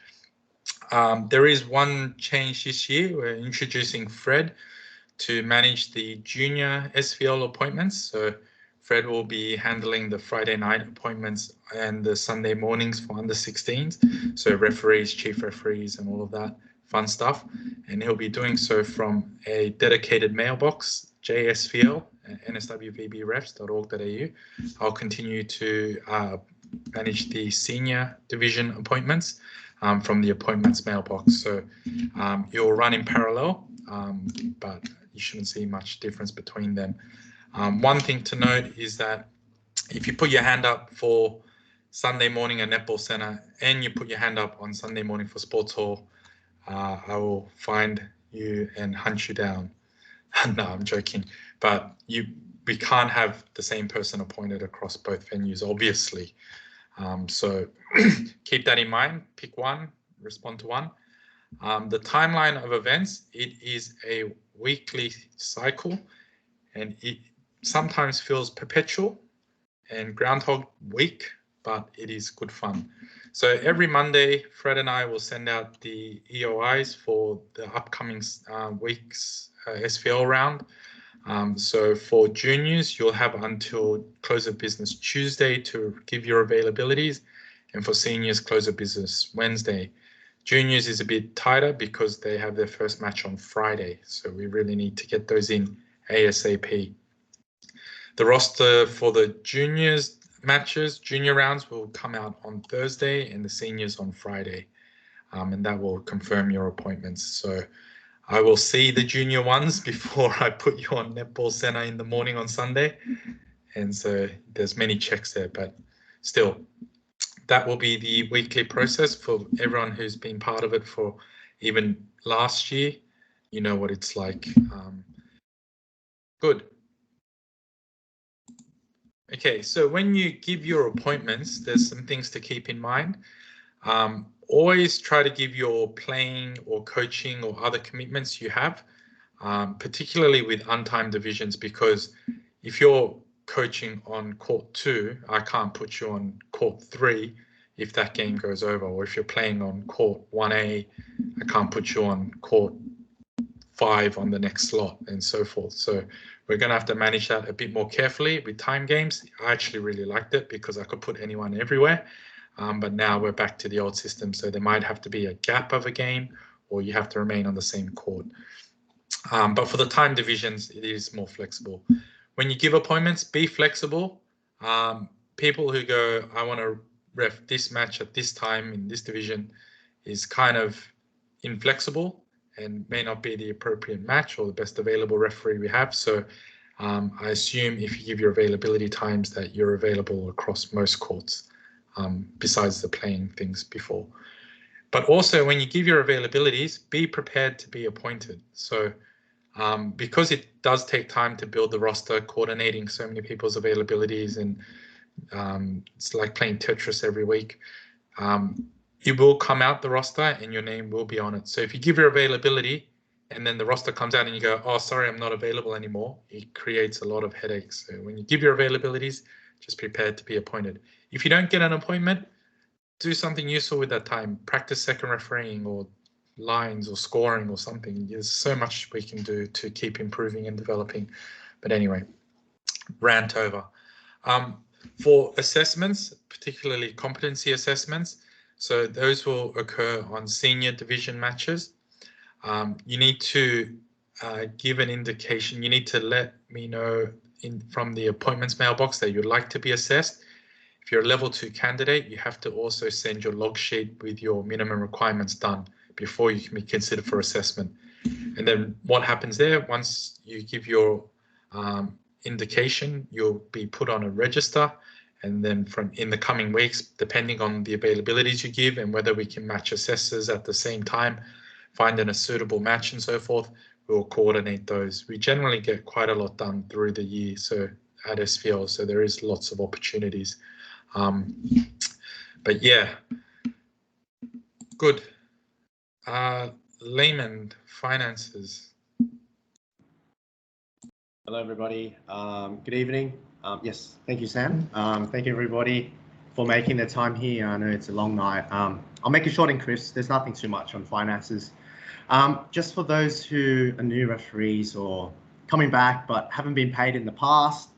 There is one change this year. We're introducing Fred to manage the junior SVL appointments. So Fred will be handling the Friday night appointments and the Sunday mornings for under 16s. So referees, chief referees, and all of that fun stuff. And he'll be doing so from a dedicated mailbox, JSVL, NSWVRS.org.au. I'll continue to manage the senior division appointments from the appointments mailbox. So you'll run in parallel, but you shouldn't see much difference between them. One thing to note is that if you put your hand up for Sunday morning at Netball Centre and you put your hand up on Sunday morning for Sports Hall, I will find you and hunt you down. No, I'm joking. But we can't have the same person appointed across both venues, obviously. So keep that in mind. Pick one, respond to one. The timeline of events, it is a weekly cycle, and it sometimes feels perpetual and Groundhog Week, but it is good fun. So every Monday, Fred and I will send out the EOIs for the upcoming week's SVL round. So for juniors, you'll have until close of business Tuesday to give your availabilities, and for seniors, close of business Wednesday. Juniors is a bit tighter because they have their first match on Friday, so we really need to get those in ASAP. The roster for the juniors matches, junior rounds, will come out on Thursday and the seniors on Friday, and that will confirm your appointments. So I will see the junior ones before I put you on Netball Centre in the morning on Sunday. And so there's many checks there, but still, that will be the weekly process for everyone who's been part of it for even last year. You know what it's like. Good. Okay, so when you give your appointments, there's some things to keep in mind. Always try to give your playing or coaching or other commitments you have, particularly with untimed divisions, because if you're coaching on court 2, I can't put you on court 3 if that game goes over, or if you're playing on court 1A, I can't put you on court 5 on the next slot, and so forth. So we're going to have to manage that a bit more carefully with time games. I actually really liked it because I could put anyone everywhere. But now we're back to the old system. So there might have to be a gap of a game, or you have to remain on the same court. But for the time divisions, it is more flexible. When you give appointments, be flexible. People who go, I want to ref this match at this time in this division, is kind of inflexible and may not be the appropriate match or the best available referee we have. So I assume if you give your availability times that you're available across most courts, besides the playing things before. But also when you give your availabilities, be prepared to be appointed. So because it does take time to build the roster, coordinating so many people's availabilities, and it's like playing Tetris every week, you will come out the roster and your name will be on it. So if you give your availability and then the roster comes out and you go, oh, sorry, I'm not available anymore, it creates a lot of headaches. So when you give your availabilities, just prepare to be appointed. If you don't get an appointment, do something useful with that time. Practice second refereeing or lines or scoring or something. There's so much we can do to keep improving and developing. But anyway, rant over. For assessments, particularly competency assessments, so those will occur on senior division matches. You need to give an indication. You need to let me know from the appointments mailbox that you'd like to be assessed. If you're a level 2 candidate, you have to also send your log sheet with your minimum requirements done before you can be considered for assessment. And then what happens there, once you give your indication, you'll be put on a register. And then in the coming weeks, depending on the availabilities you give and whether we can match assessors at the same time, finding a suitable match and so forth, we'll coordinate those. We generally get quite a lot done through the year, so at SVL, so there is lots of opportunities. But yeah, good. Lehman Finances. Hello, everybody. Good evening. Yes, thank you, Sam. Thank you, everybody, for making the time here. I know it's a long night. I'll make it short and crisp. There's nothing too much on finances. Just for those who are new referees or coming back but haven't been paid in the past,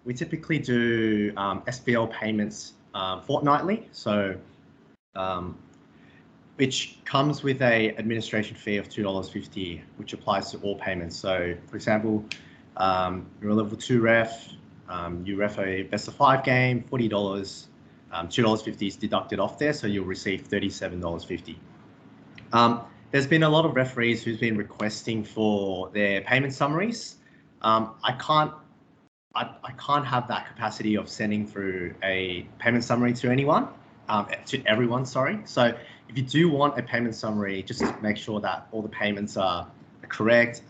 we typically do SVL payments fortnightly. So, which comes with a administration fee of $2.50, which applies to all payments. So, for example, you're a level 2 ref, you ref a best of 5 game, $40, $2.50 is deducted off there, so you'll receive $37.50. There's been a lot of referees who's been requesting for their payment summaries. I can't have that capacity of sending through a payment summary to everyone, sorry. So if you do want a payment summary, just make sure that all the payments are correct.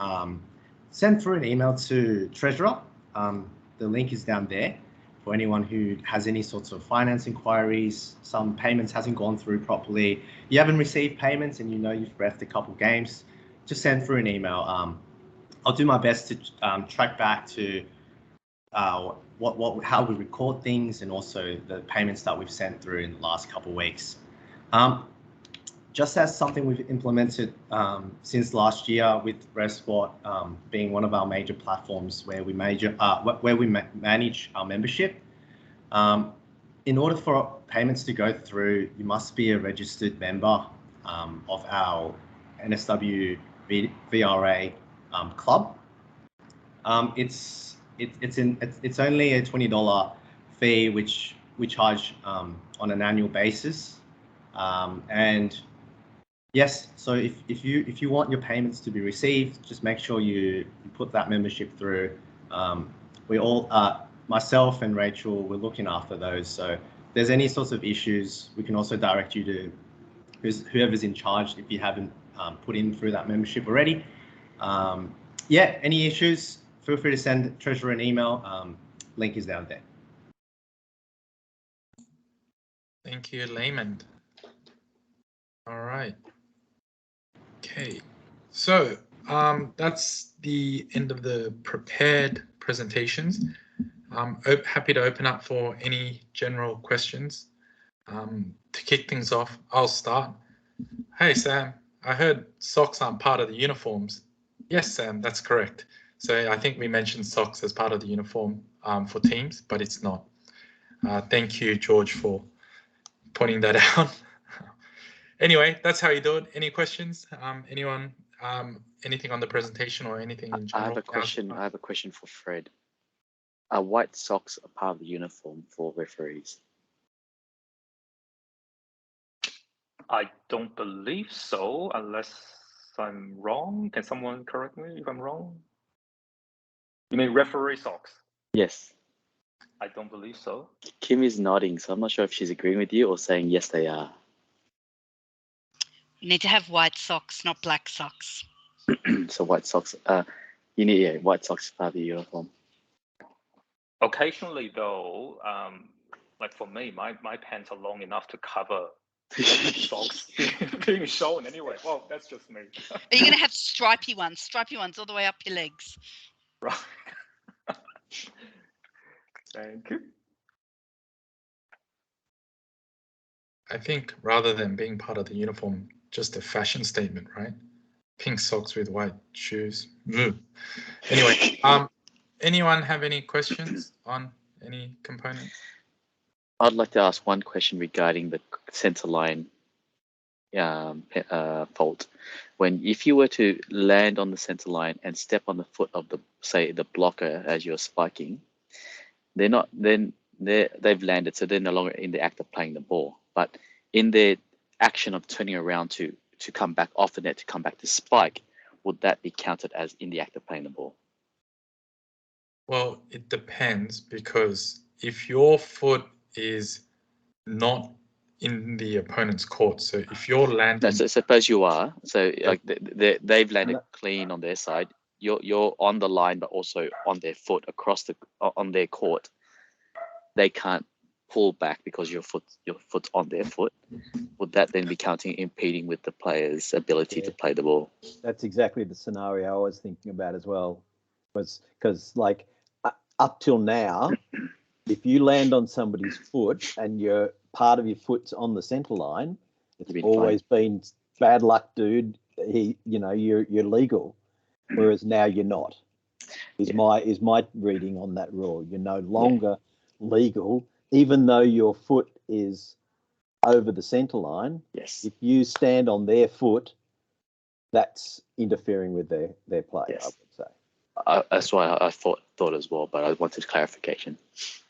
Send through an email to Treasurer. The link is down there for anyone who has any sorts of finance inquiries. Some payments hasn't gone through properly. You haven't received payments and you know you've refed a couple games. Just send through an email. I'll do my best to track back to how we record things and also the payments that we've sent through in the last couple of weeks. Just as something we've implemented since last year with RevSpot being one of our major platforms where we manage our membership. In order for payments to go through, you must be a registered member of our NSWVRA club. It's only a $20 fee which we charge on an annual basis, and yes, so if you want your payments to be received, just make sure you put that membership through. We all, myself and Rachel, we're looking after those. So if there's any sorts of issues, we can also direct you to whoever's in charge if you haven't put in through that membership already. Yeah, any issues, feel free to send Treasurer an email. Link is down there. Thank you, Layman. All right. Okay, so that's the end of the prepared presentations. I'm happy to open up for any general questions. To kick things off, I'll start. Hey, Sam, I heard socks aren't part of the uniforms. Yes, Sam, that's correct. So I think we mentioned socks as part of the uniform for teams, but it's not. Thank you, George, for pointing that out. Anyway, that's how you do it. Any questions? Anyone? Anything on the presentation or anything in general? I have a question. I have a question for Fred. Are white socks a part of the uniform for referees? I don't believe so, unless I'm wrong. Can someone correct me if I'm wrong? You mean referee socks? Yes. I don't believe so. Kim is nodding, so I'm not sure if she's agreeing with you or saying yes, they are. You need to have white socks, not black socks. So white socks. You need white socks part of the uniform. Occasionally, though, like for me, my pants are long enough to cover socks being shown anyway. Well, that's just me. Are you going to have stripy ones all the way up your legs? Right. Thank you. I think rather than being part of the uniform, just a fashion statement, right? Pink socks with white shoes. Anyway, anyone have any questions on any component? I'd like to ask one question regarding the center line fault. if you were to land on the center line and step on the foot of the blocker as you're spiking, they've landed, so they're no longer in the act of playing the ball. But in their action of turning around to come back off the net to come back to spike, would that be counted as in the act of playing the ball? Well, it depends, because if your foot is not in the opponent's court, so if you're landing, no, so suppose you are, so like they've landed clean on their side, you're on the line but also on their foot across on their court, they can't pull back because your foot's on their foot. Would that then be counting impeding with the player's ability to play the ball? That's exactly the scenario I was thinking about as well, because like up till now, if you land on somebody's foot and part of your foot's on the center line, it's always been bad luck, dude. You're legal, whereas now you're not. Is my reading on that rule? You're no longer legal, even though your foot is over the center line. Yes. If you stand on their foot, that's interfering with their play. Yes. I would say. That's why I thought as well, but I wanted clarification.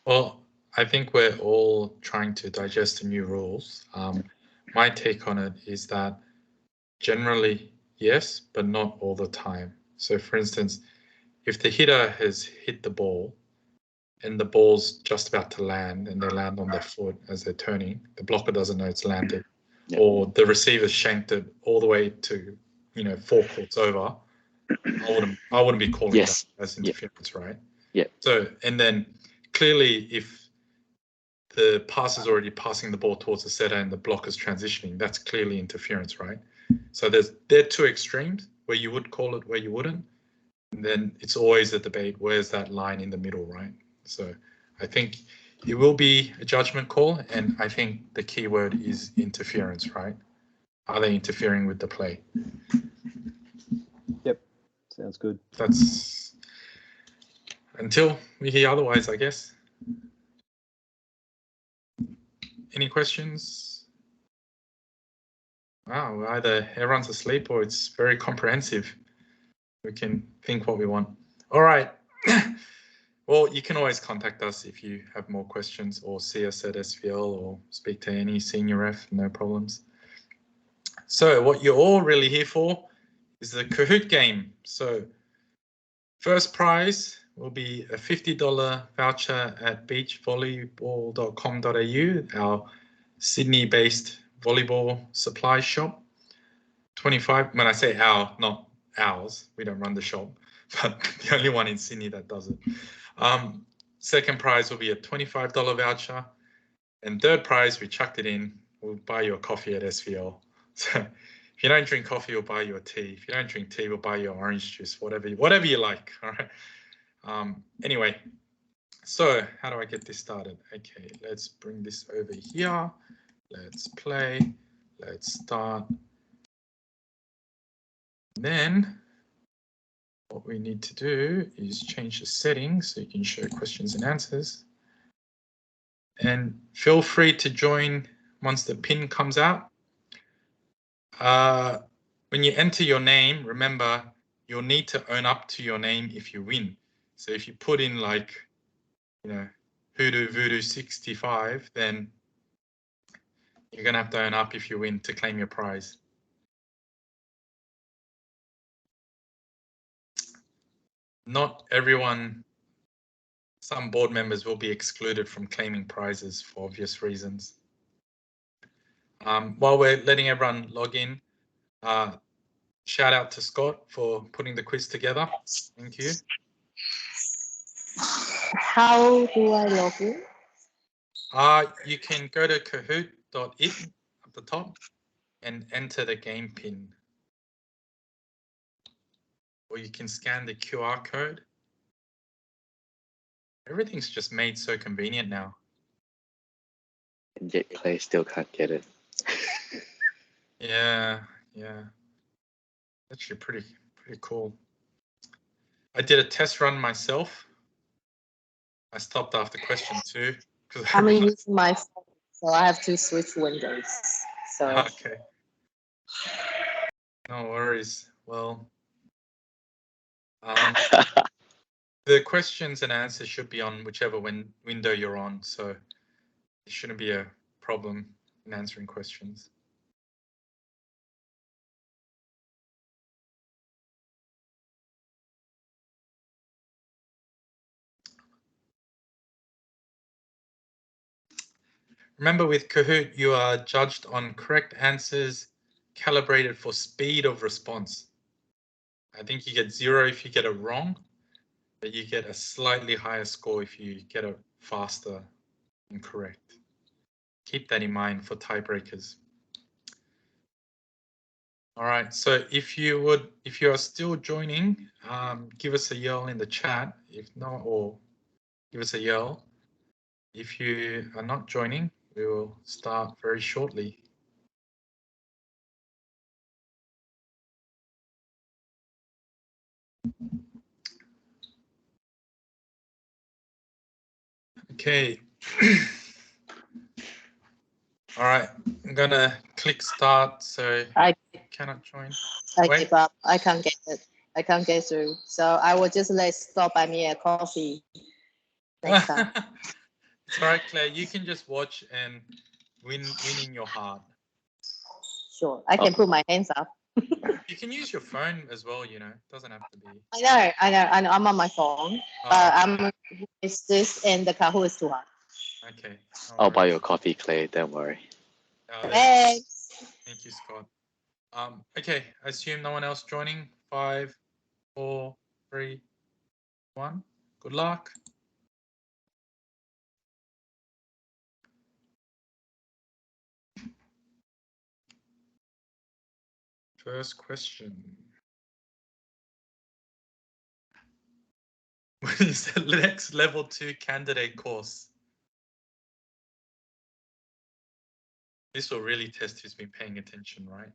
Well, I think we're all trying to digest the new rules. My take on it is that generally, yes, but not all the time. So for instance, if the hitter has hit the ball and the ball's just about to land and they land on their foot as they're turning, the blocker doesn't know it's landed, or the receiver shanked it all the way to 4 courts over, I wouldn't be calling that as interference, right? Yeah. So, and then clearly if the passer's already passing the ball towards the setter and the blocker's transitioning, that's clearly interference, right? So there are two extremes where you would call it, where you wouldn't. And then it's always a debate, where's that line in the middle, right? So I think it will be a judgment call, and I think the key word is interference, right? Are they interfering with the play? Yep, sounds good. That's until we hear otherwise, I guess. Any questions? Wow, either everyone's asleep or it's very comprehensive. We can think what we want. All right. Well, you can always contact us if you have more questions, or see us at SVL, or speak to any senior ref, no problems. So what you're all really here for is the Kahoot game. So first prize will be a $50 voucher at beachvolleyball.com.au, our Sydney-based volleyball supply shop. 25, when I say our, not ours, we don't run the shop, but the only one in Sydney that does it. Second prize will be a $25 voucher, and third prize, we chucked it in, we'll buy you a coffee at SVL. So if you don't drink coffee, we'll buy you a tea. If you don't drink tea, we'll buy you orange juice, whatever you like. All right. Anyway, so how do I get this started? Okay, let's bring this over here. Let's play. Let's start. Then what we need to do is change the settings so you can show questions and answers. And feel free to join once the pin comes out. When you enter your name, remember, you'll need to own up to your name if you win. So if you put in like, Hoodoo Voodoo 65, then you're going to have to own up if you win to claim your prize. Not everyone, some board members will be excluded from claiming prizes for obvious reasons. While we're letting everyone log in, shout out to Scott for putting the quiz together. Thank you. How do I log in? You can go to kahoot.it at the top and enter the game pin. Or you can scan the QR code. Everything's just made so convenient now. And yet Clay still can't get it. Yeah. Actually pretty cool. I did a test run myself. I stopped after question 2. I'm using my phone, so I have to switch windows. So okay. No worries. Well, the questions and answers should be on whichever window you're on, so it shouldn't be a problem in answering questions. Remember, with Kahoot, you are judged on correct answers calibrated for speed of response. I think you get 0 if you get it wrong, but you get a slightly higher score if you get it faster and correct. Keep that in mind for tiebreakers. All right, so if you are still joining, give us a yell in the chat. If not, or give us a yell. If you are not joining, we will start very shortly. Okay. All right, I'm gonna click start. So I cannot join. give up. I can't get it. I can't get through. So I will just stop by me a coffee next time. It's all right, Claire. You can just watch and win in your heart. Sure. I can put my hands up. You can use your phone as well, you know. It doesn't have to be. I know. I'm on my phone. It's this and the Kahoot is too hard. Okay. I'll buy you a coffee, Claire. Don't worry. Thanks. Thank you, Scott. Okay, I assume no one else joining. 5, 4, 3, 1. Good luck. First question. What is the next level 2 candidate course? This will really test who's been paying attention, right?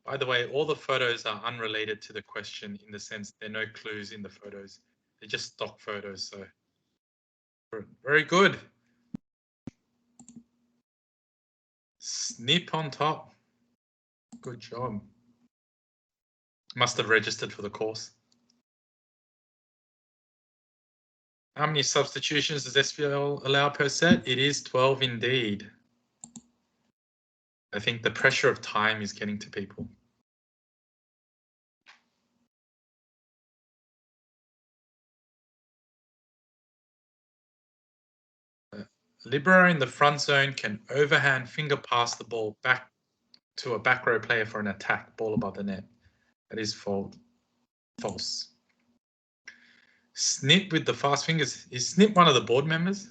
By the way, all the photos are unrelated to the question in the sense there are no clues in the photos. They're just stock photos, so very good. Snip on top. Good job. Must have registered for the course. How many substitutions does SVL allow per set? It is 12 indeed. I think the pressure of time is getting to people. Libero in the front zone can overhand finger pass the ball back to a back row player for an attack, ball above the net. That is false. Snip with the fast fingers. Is Snip one of the board members?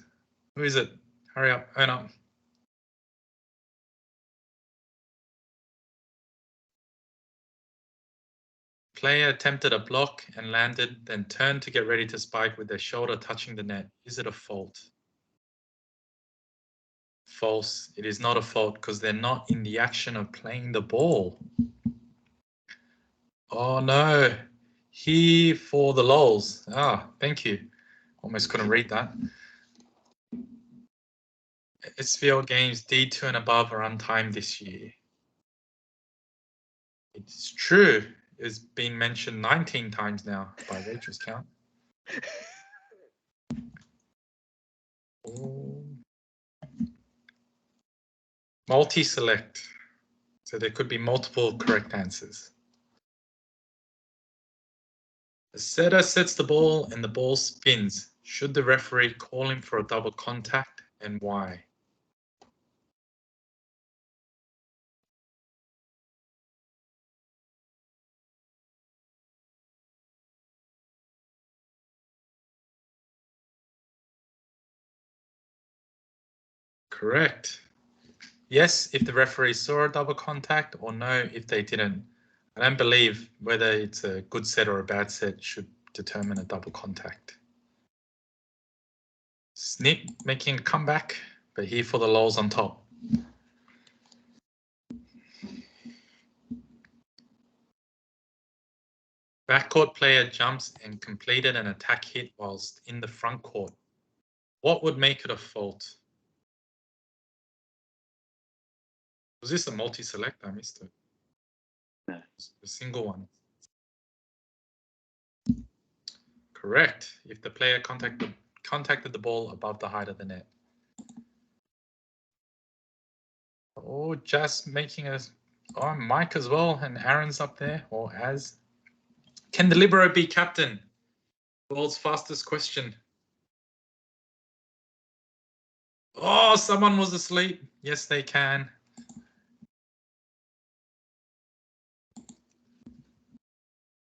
Who is it? Hurry up, own up. Player attempted a block and landed, then turned to get ready to spike with their shoulder touching the net. Is it a fault? False. It is not a fault because they're not in the action of playing the ball. Oh no. Here for the lols. Ah, thank you. Almost couldn't read that. SVL games D2 and above are untimed this year. It's true. It's been mentioned 19 times now by Rachel's count. Multi-select. So there could be multiple correct answers. The setter sets the ball and the ball spins. Should the referee call him for a double contact and why? Correct. Yes, if the referee saw a double contact, or no, if they didn't. I don't believe whether it's a good set or a bad set should determine a double contact. Snip making a comeback, but here for the lols on top. Backcourt player jumps and completed an attack hit whilst in the front court. What would make it a fault? Was this a multi-select? I missed it. No. A single one. Correct. If the player contacted the ball above the height of the net. Oh, just making a Mike as well, and Aaron's up there, or as. Can the libero be captain? World's fastest question. Oh, someone was asleep. Yes, they can.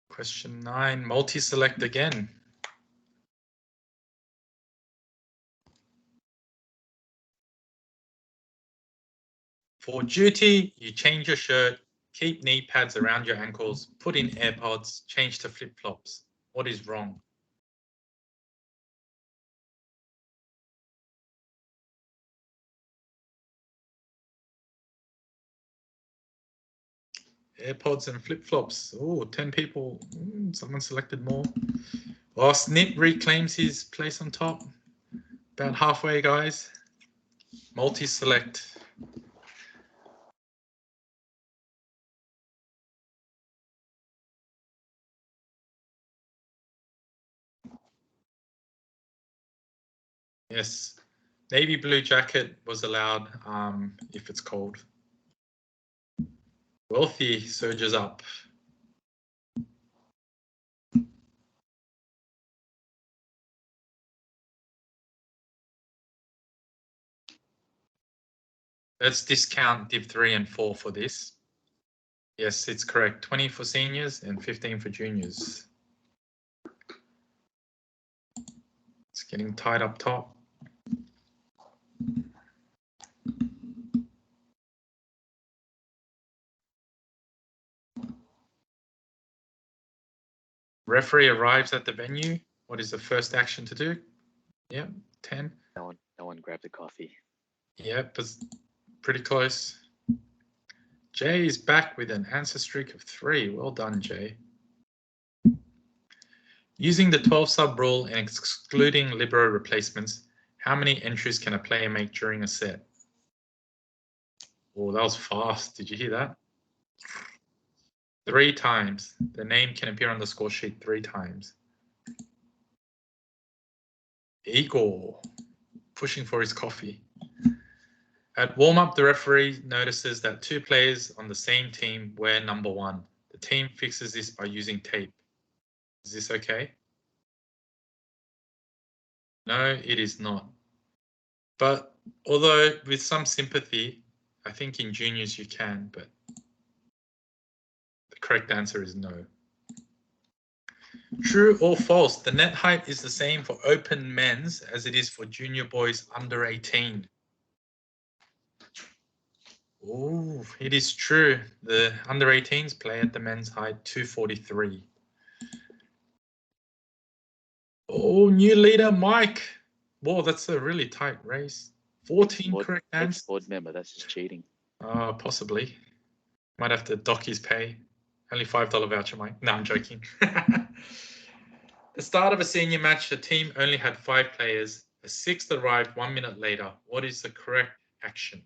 Question 9, multi-select again. For duty, you change your shirt, keep knee pads around your ankles, put in AirPods, change to flip-flops. What is wrong? AirPods and flip-flops. Oh, 10 people. Someone selected more. Oh, Snip reclaims his place on top. About halfway, guys. Multi-select. Yes, navy blue jacket was allowed if it's cold. Wealthy surges up. Let's discount Div 3 and 4 for this. Yes, it's correct. 20 for seniors and 15 for juniors. It's getting tight up top. Referee arrives at the venue. What is the first action to do? Yep, 10. No one grabbed the coffee. Yep, it's pretty close. Jay is back with an answer streak of 3. Well done, Jay. Using the 12 sub rule and excluding libero replacements, how many entries can a player make during a set? Oh, that was fast. Did you hear that? 3 times. The name can appear on the score sheet 3 times. Igor, pushing for his coffee. At warm-up, the referee notices that 2 players on the same team wear number 1. The team fixes this by using tape. Is this okay? No, it is not. But although with some sympathy, I think in juniors you can, but the correct answer is no. True or false, the net height is the same for open men's as it is for junior boys under 18. Oh, it is true. The under 18s play at the men's height 243. Oh, new leader, Mike. Whoa, that's a really tight race. 14 correct answers. Board member, that's just cheating. Possibly. Might have to dock his pay. Only $5 voucher, Mike. No, I'm joking. The start of a senior match, the team only had 5 players. A 6th arrived 1 minute later. What is the correct action?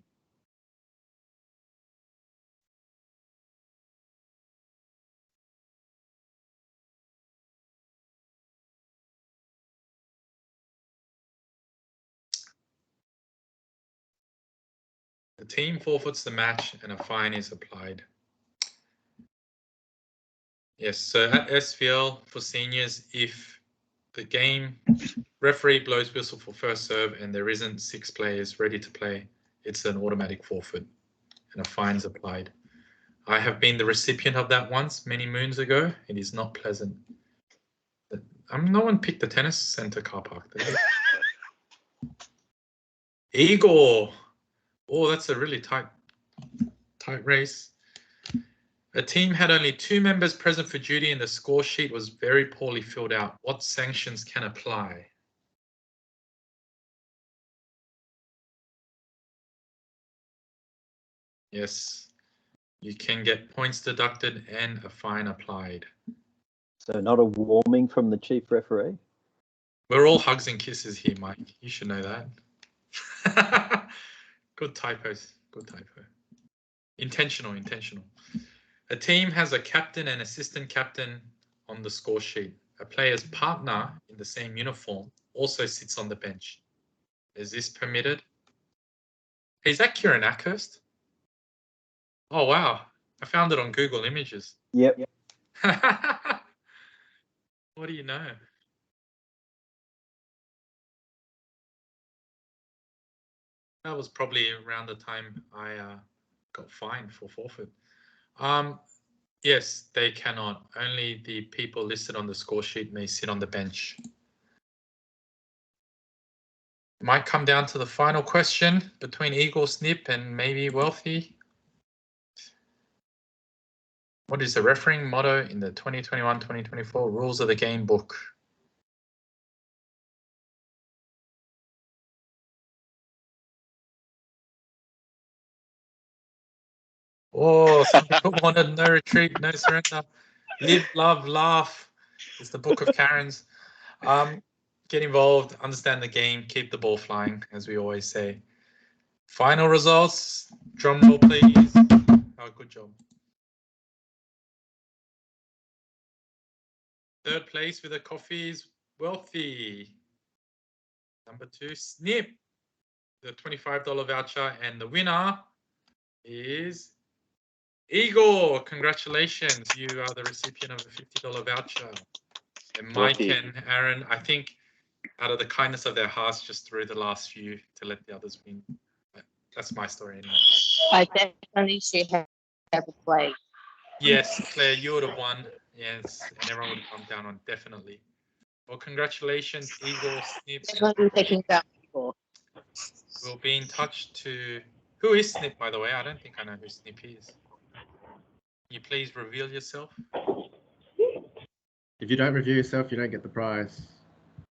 The team forfeits the match and a fine is applied. Yes, so at SVL for seniors, if the game referee blows whistle for first serve and there isn't 6 players ready to play, it's an automatic forfeit and a fine is applied. I have been the recipient of that once many moons ago. It is not pleasant. No one picked the tennis center car park there. Igor. Oh, that's a really tight race. A team had only 2 members present for duty and the score sheet was very poorly filled out. What sanctions can apply? Yes, you can get points deducted and a fine applied. So not a warming from the chief referee? We're all hugs and kisses here, Mike. You should know that. Good typos. Good typo. Intentional. A team has a captain and assistant captain on the score sheet. A player's partner in the same uniform also sits on the bench. Is this permitted? Hey, is that Kieran Ackhurst? Oh, wow. I found it on Google Images. Yep. What do you know? That was probably around the time I got fined for forfeit. Yes, they cannot. Only the people listed on the score sheet may sit on the bench. It might come down to the final question between Eagle, Snip, and maybe Wealthy. What is the refereeing motto in the 2021-2024 Rules of the Game book? Oh, some people wanted no retreat, no surrender. Live, love, laugh. It's the book of Karens. Get involved, understand the game, keep the ball flying, as we always say. Final results, drum roll please. Oh, good job. Third place with a coffee is Wealthy. Number 2, Snip, the $25 voucher, and the winner is Igor. Congratulations, you are the recipient of a $50 voucher. And Mike Wealthy. and Aaron, I think out of the kindness of their hearts, just threw the last few to let the others win. But that's my story anyway. I definitely should have played. Yes, Claire, you would have won. Yes, and everyone would have come down on definitely. Well, congratulations, Igor, Snip. Definitely taking down people. We'll be in touch to... Who is Snip, by the way? I don't think I know who Snip is. Can you please reveal yourself? If you don't review yourself, you don't get the prize.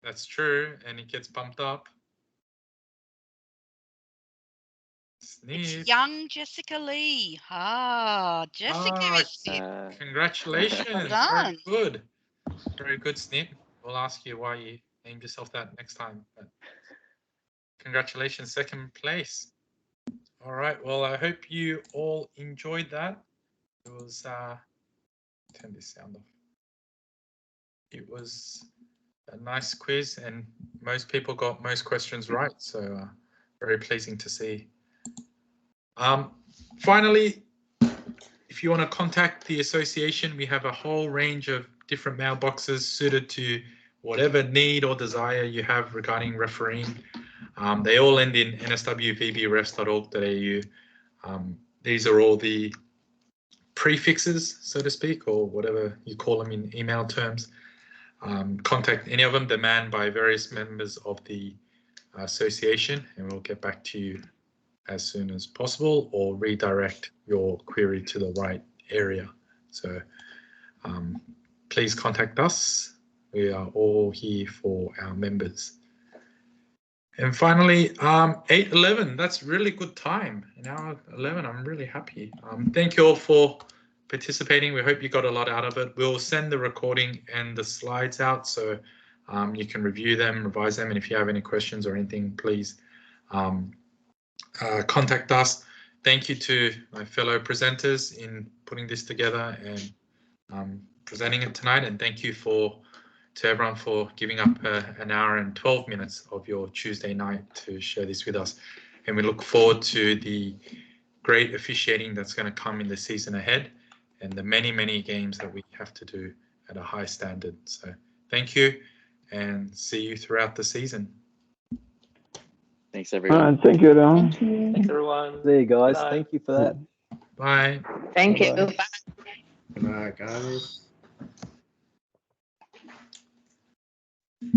That's true, and it gets bumped up. Snip. It's young Jessica Lee. Ah, Jessica is fit. Congratulations. Well done. Very good. Very good, Snip. We'll ask you why you named yourself that next time. But congratulations, second place. All right. Well, I hope you all enjoyed that. It was turn this sound off. It was a nice quiz, and most people got most questions right. So very pleasing to see. Finally, if you want to contact the association, we have a whole range of different mailboxes suited to whatever need or desire you have regarding refereeing. They all end in nswvrefs.org.au. These are all the prefixes, so to speak, or whatever you call them in email terms. Contact any of them. They're manned by various members of the association, and we'll get back to you as soon as possible or redirect your query to the right area. So please contact us. We are all here for our members. And finally, 8:11, that's really good time. An hour 11, I'm really happy. Thank you all for participating. We hope you got a lot out of it. We'll send the recording and the slides out so you can review them, revise them, and if you have any questions or anything, please contact us. Thank you to my fellow presenters in putting this together and presenting it tonight, and thank you to everyone for giving up an hour and 12 minutes of your Tuesday night to share this with us. And we look forward to the great officiating that's going to come in the season ahead and the many, many games that we have to do at a high standard. So thank you, and see you throughout the season. Thanks, everyone. Thank you, Don. Thank you. Thanks, everyone. There you guys. Bye. Thank you for that. Bye. Thank you. Bye-bye. Good night, guys. I'm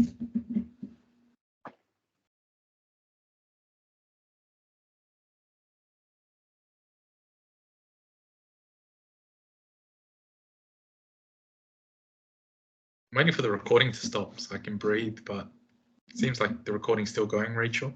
waiting for the recording to stop so I can breathe, but it seems like the recording's still going, Rachel.